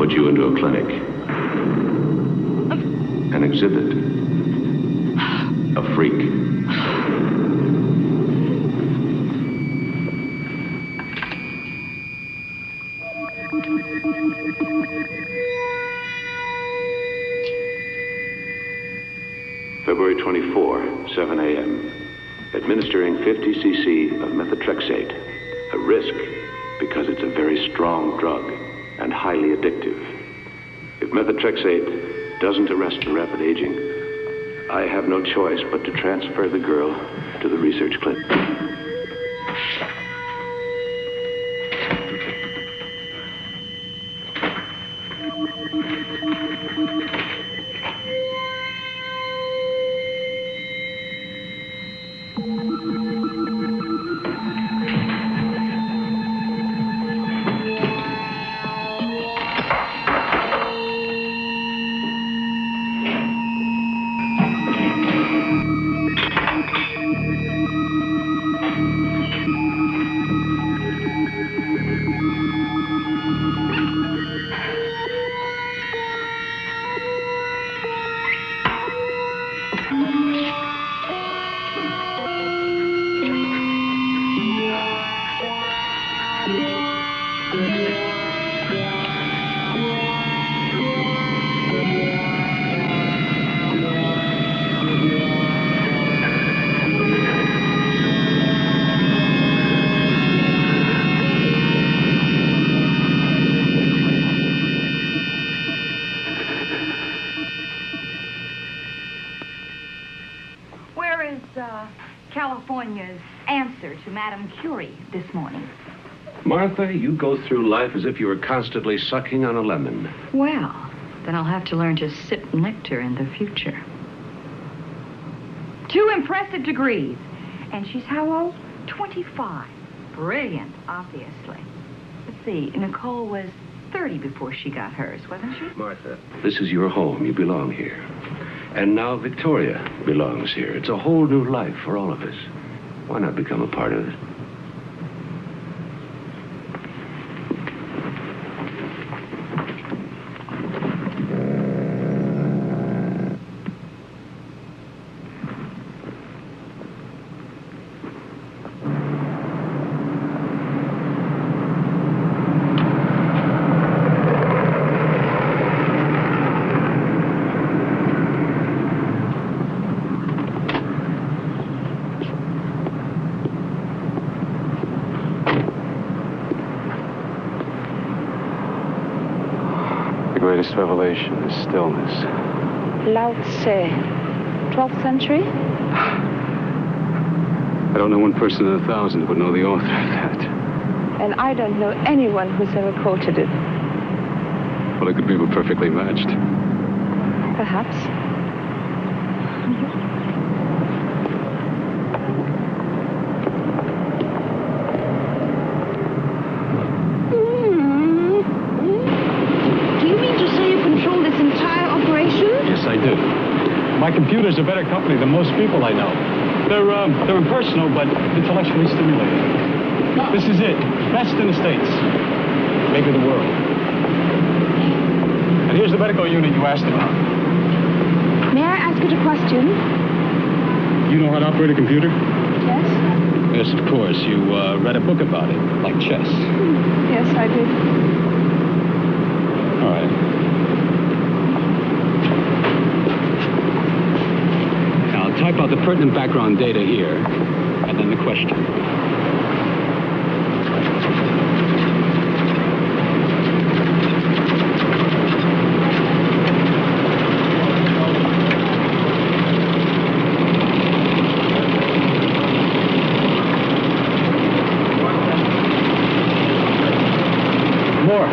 put you into a clinic. An exhibit. A freak. February 24, 7 a.m. Administering 50 cc of methotrexate. A risk because it's a very strong drug and highly addictive. If methotrexate doesn't arrest the rapid aging, I have no choice but to transfer the girl to the research clinic. California's answer to Madame Curie this morning? Martha, you go through life as if you were constantly sucking on a lemon. Well, then I'll have to learn to sip nectar in the future. 2 impressive degrees. And she's how old? 25. Brilliant, obviously. Let's see, Nicole was 30 before she got hers, wasn't she? Martha, this is your home. You belong here. And now Victoria belongs here. It's a whole new life for all of us. Why not become a part of it? The greatest revelation is stillness. Lao Tse, 12th century? I don't know one person in 1,000 who would know the author of that. And I don't know anyone who's ever quoted it. Well, it could be perfectly matched. Perhaps. I do. My computer's a better company than most people I know. They're impersonal, but intellectually stimulating. This is it. Best in the States. Maybe the world. And here's the medical unit you asked about. May I ask you a question? You know how to operate a computer? Yes. Yes, of course. You read a book about it, like chess. Yes, I did. All right. Type out the pertinent background data here, and then the question. More.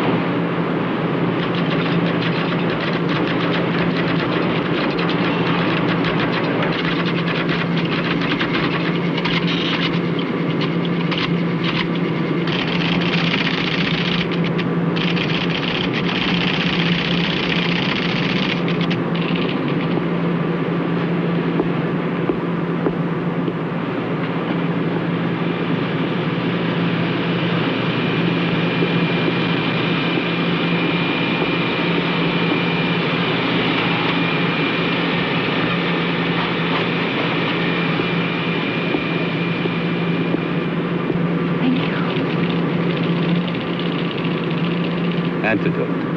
Antidote.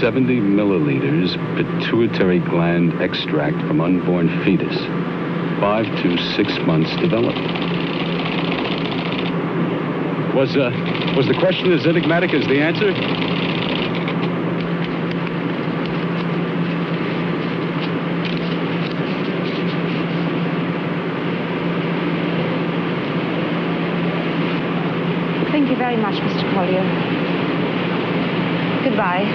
70 milliliters pituitary gland extract from unborn fetus. 5 to 6 months development. Was the question as enigmatic as the answer? Thank you very much, Mr. Collier. Goodbye.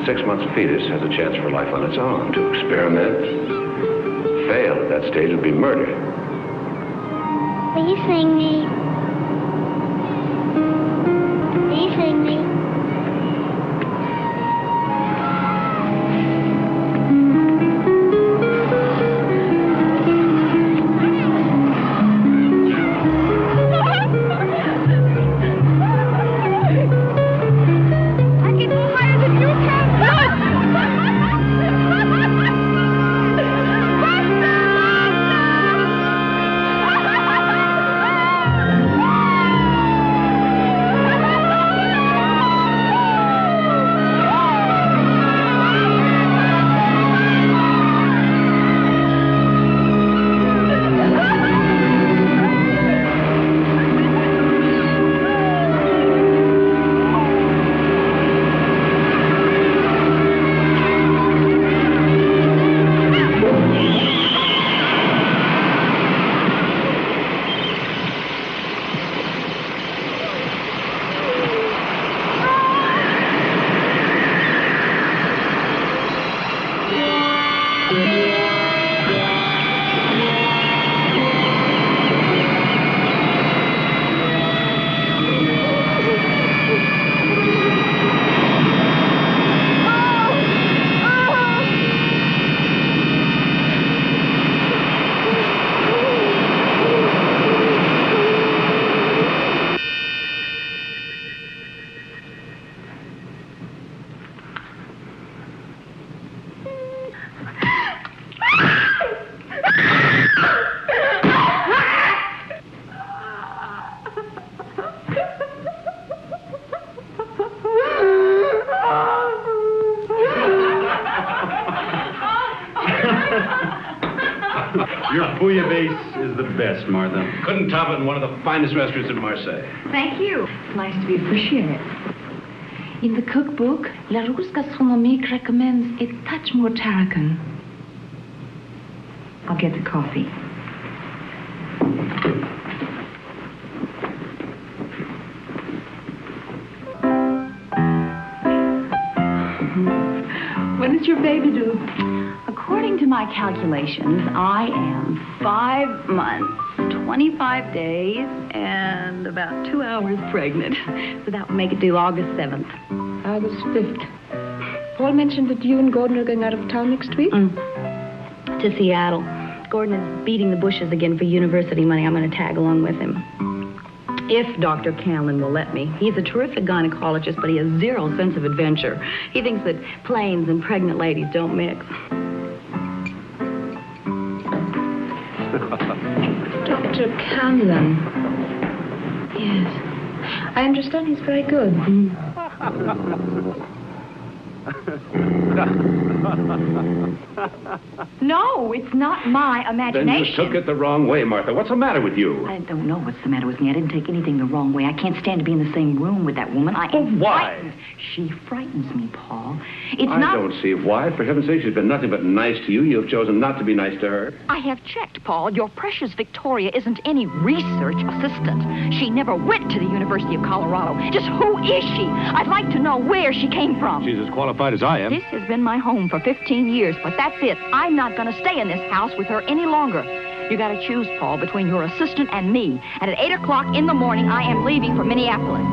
6 months fetus has a chance for life on its own. To experiment, fail at that stage would be murder. Will you sing me? Will you sing me? Your bouillabaisse is the best, Martha. Couldn't top it in one of the finest restaurants in Marseille. Thank you. It's nice to be appreciated. In the cookbook, La Rousse Gastronomique recommends a touch more tarragon. I'll get the coffee. When is your baby due? According to my calculations, I am 5 months, 25 days, and about 2 hours pregnant. So that would make it due August 7th. August 5th. Paul mentioned that you and Gordon are going out of town next week? To Seattle. Gordon is beating the bushes again for university money. I'm going to tag along with him. If Dr. Canlin will let me. He's a terrific gynecologist, but he has zero sense of adventure. He thinks that planes and pregnant ladies don't mix. Dr. Canlin. Yes. I understand he's very good. No, it's not my imagination. Then you took it the wrong way, Martha. What's the matter with you? I don't know what's the matter with me. I didn't take anything the wrong way. I can't stand to be in the same room with that woman. I am why? frightened. She frightens me, Paul. I don't see why. For heaven's sake, she's been nothing but nice to you. You've chosen not to be nice to her. I have checked, Paul. Your precious Victoria isn't any research assistant. She never went to the University of Colorado. Just who is she? I'd like to know where she came from. She's as qualified as I am. This has been my home for 15 years, but that's it. I'm not going to stay in this house with her any longer. You got to choose, Paul, between your assistant and me. And at 8 o'clock in the morning, I am leaving for Minneapolis.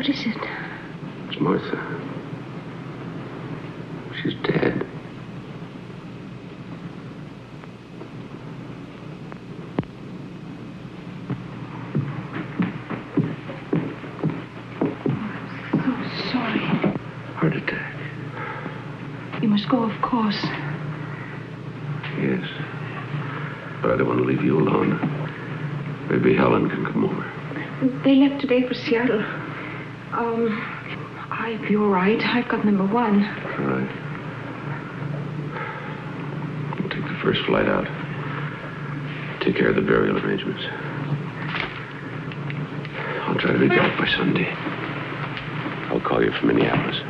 What is it? It's Martha. She's dead. So sorry. Heart attack. You must go, of course. Yes. But I don't want to leave you alone. Maybe Helen can come over. They left today for Seattle. If you're right, I've got number 1. All right. We'll take the first flight out. Take care of the burial arrangements. I'll try to be back by Sunday. I'll call you from Minneapolis.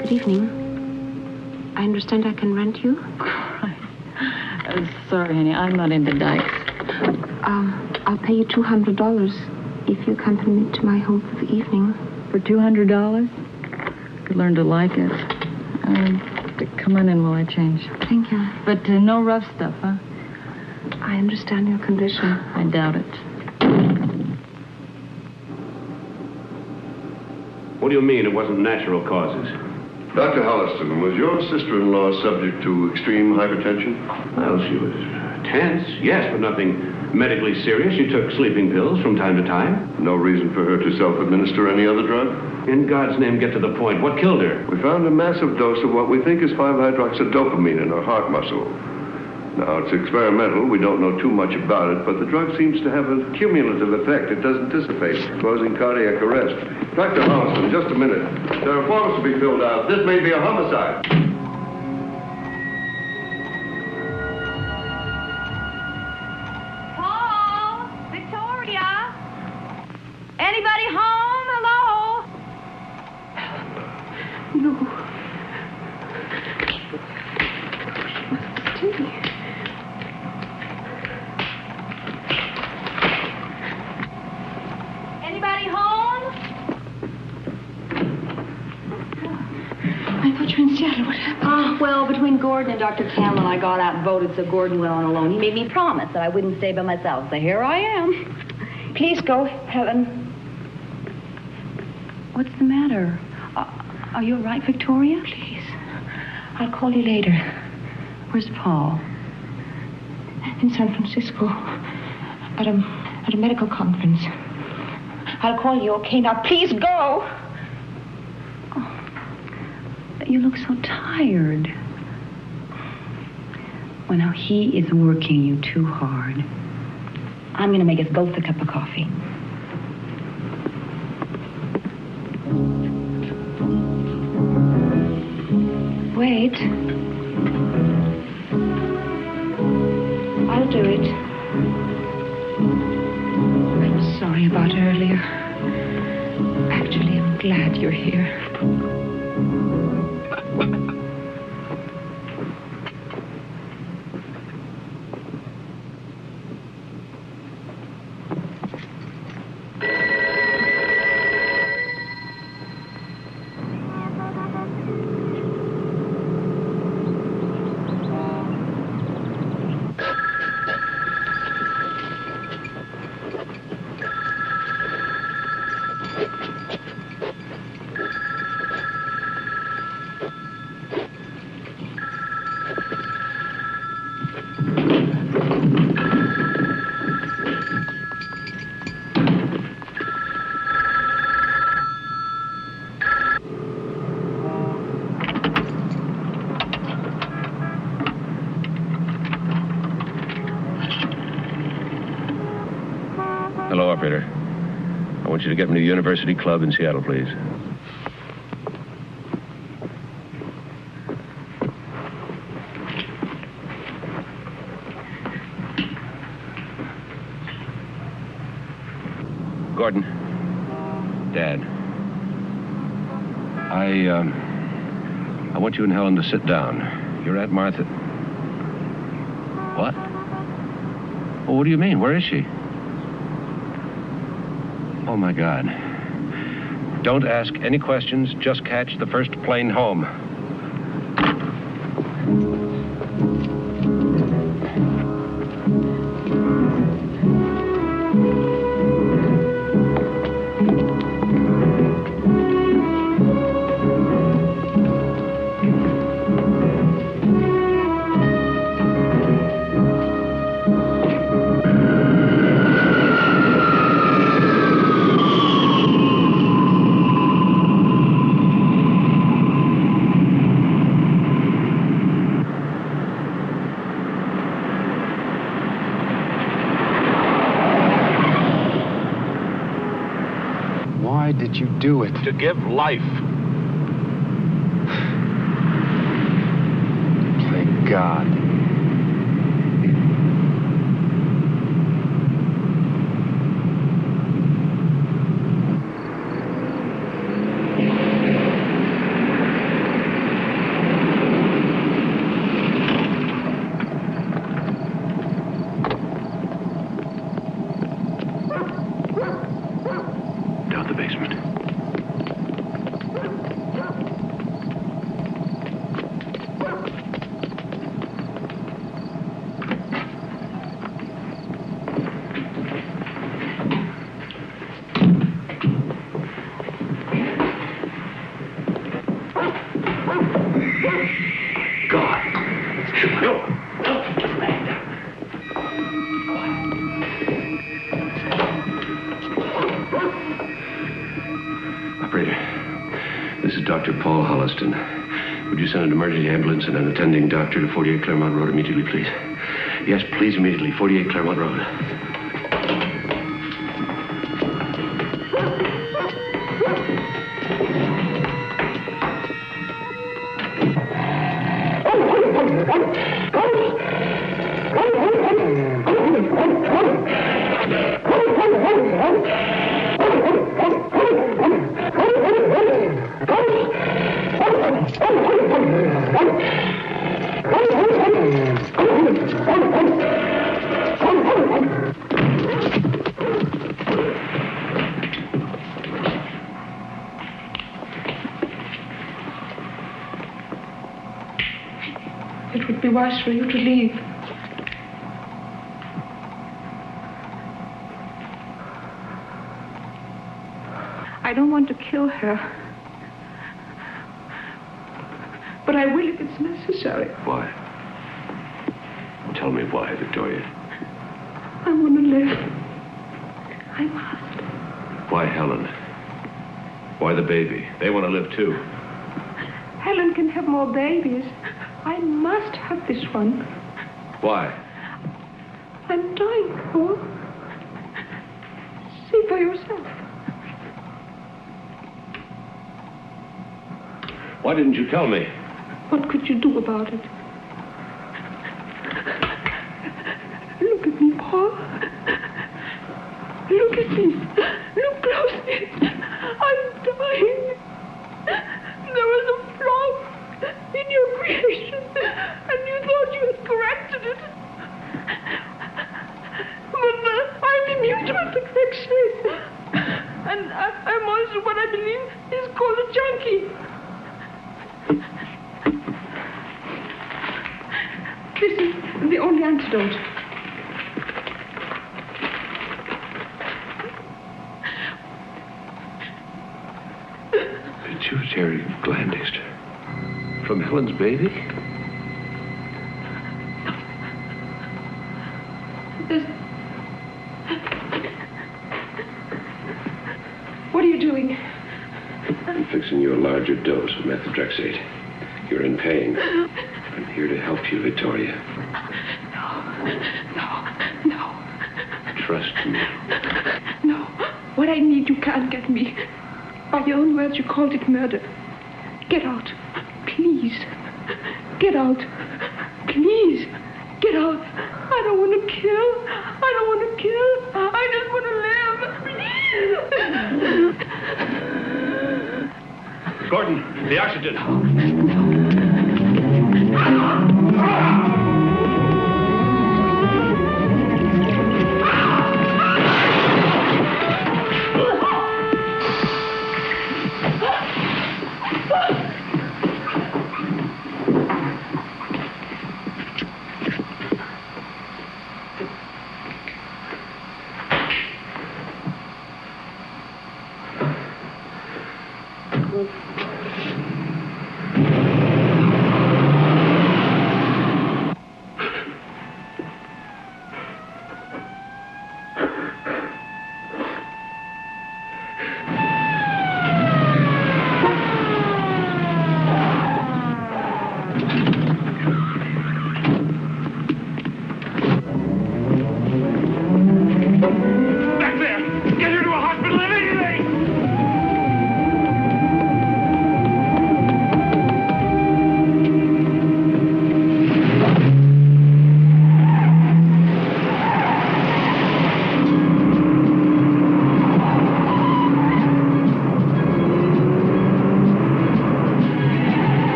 Good evening. I understand I can rent you? Sorry, honey, I'm not into dykes. I'll pay you $200 if you accompany me to my home for the evening. For $200? Could learn to like it. Come on in while I change. Thank you. But no rough stuff, huh? I understand your condition. I doubt it. What do you mean it wasn't natural causes? Dr. Holliston, was your sister-in-law subject to extreme hypertension? Well, she was tense, yes, but nothing medically serious. She took sleeping pills from time to time. No reason for her to self-administer any other drug? In God's name, get to the point. What killed her? We found a massive dose of what we think is 5-hydroxydopamine in her heart muscle. Now, it's experimental. We don't know too much about it, but the drug seems to have a cumulative effect. It doesn't dissipate, causing cardiac arrest. Dr. Holliston, just a minute. There are forms to be filled out. This may be a homicide. Paul? Victoria? Anybody home? Hello? No. Anybody home? I thought you matter? What happened? Well, between Gordon and Dr. Campbell, I got out and voted, so Gordon went on alone. He made me promise that I wouldn't stay by myself, so here I am. Please go, Helen. What's the matter? Are you all right, Victoria? Please. I'll call you later. Where's Paul? In San Francisco. At a medical conference. I'll call you, okay? Now, please go! You look so tired. Well, now, he is working you too hard. I'm going to make us both a cup of coffee. Wait. I'll do it. I'm sorry about earlier. Actually, I'm glad you're here. Hello, operator. I want you to get me to the University Club in Seattle, please. Gordon. Dad. I want you and Helen to sit down. You're at Martha. What? Well, what do you mean? Where is she? Oh, my God. Don't ask any questions. Just catch the first plane home. Do it. To give life. Thank God. Down the basement. Would you send an emergency ambulance and an attending doctor to 48 Claremont Road immediately, please? Yes, please, immediately. 48 Claremont Road. wise for you to leave. I don't want to kill her. But I will if it's necessary. Why? Tell me why, Victoria. I want to live. I must. Why Helen? Why the baby? They want to live too. Helen can have more babies. I must have this one. Why? I'm dying, Paul. See for yourself. Why didn't you tell me? What could you do about it? Look at me, Paul. Look at me. Look closely. I'm dying. There was a flaw in your creation, and you thought you had corrected it. But I'm immune to imperfection. And I'm also what I believe is called a junkie. This is the only antidote. Pituitary gland extract. From Helen's baby? What are you doing? I'm fixing you a larger dose of methotrexate. You're in pain. I'm here to help you, Victoria. No. Trust me. No. What I need, you can't get me. By your own words, you called it murder. Get out. Please. Get out. Please. Get out. I don't want to kill. I don't want to kill. I just want to live. Gordon, the oxygen.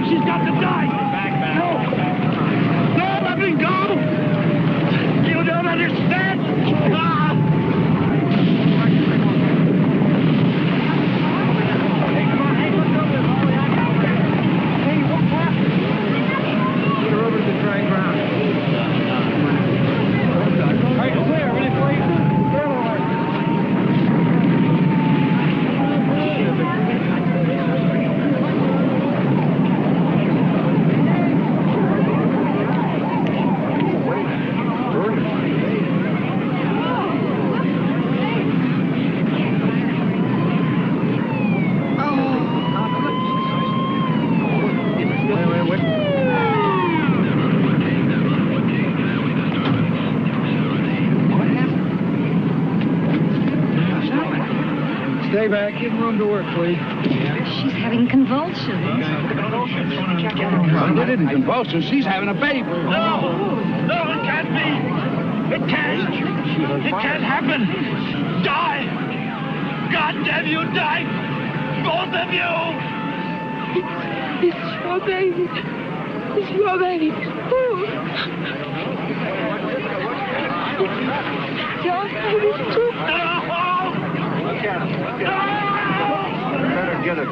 She's got to die! Back. No, let me go! You don't understand! Ah! Hey, come on, hey, what's over? Hey, what's happened? Get her over to the dry ground. All right, clear. Ready for you? Stay back. Give room to work, please. She's having convulsions. It isn't convulsions. She's having a baby. No, it can't be. It can't. It can't happen. Die. God damn you, die. Both of you. It's your baby. It's your baby. Your baby, too. Look at him. Better get it.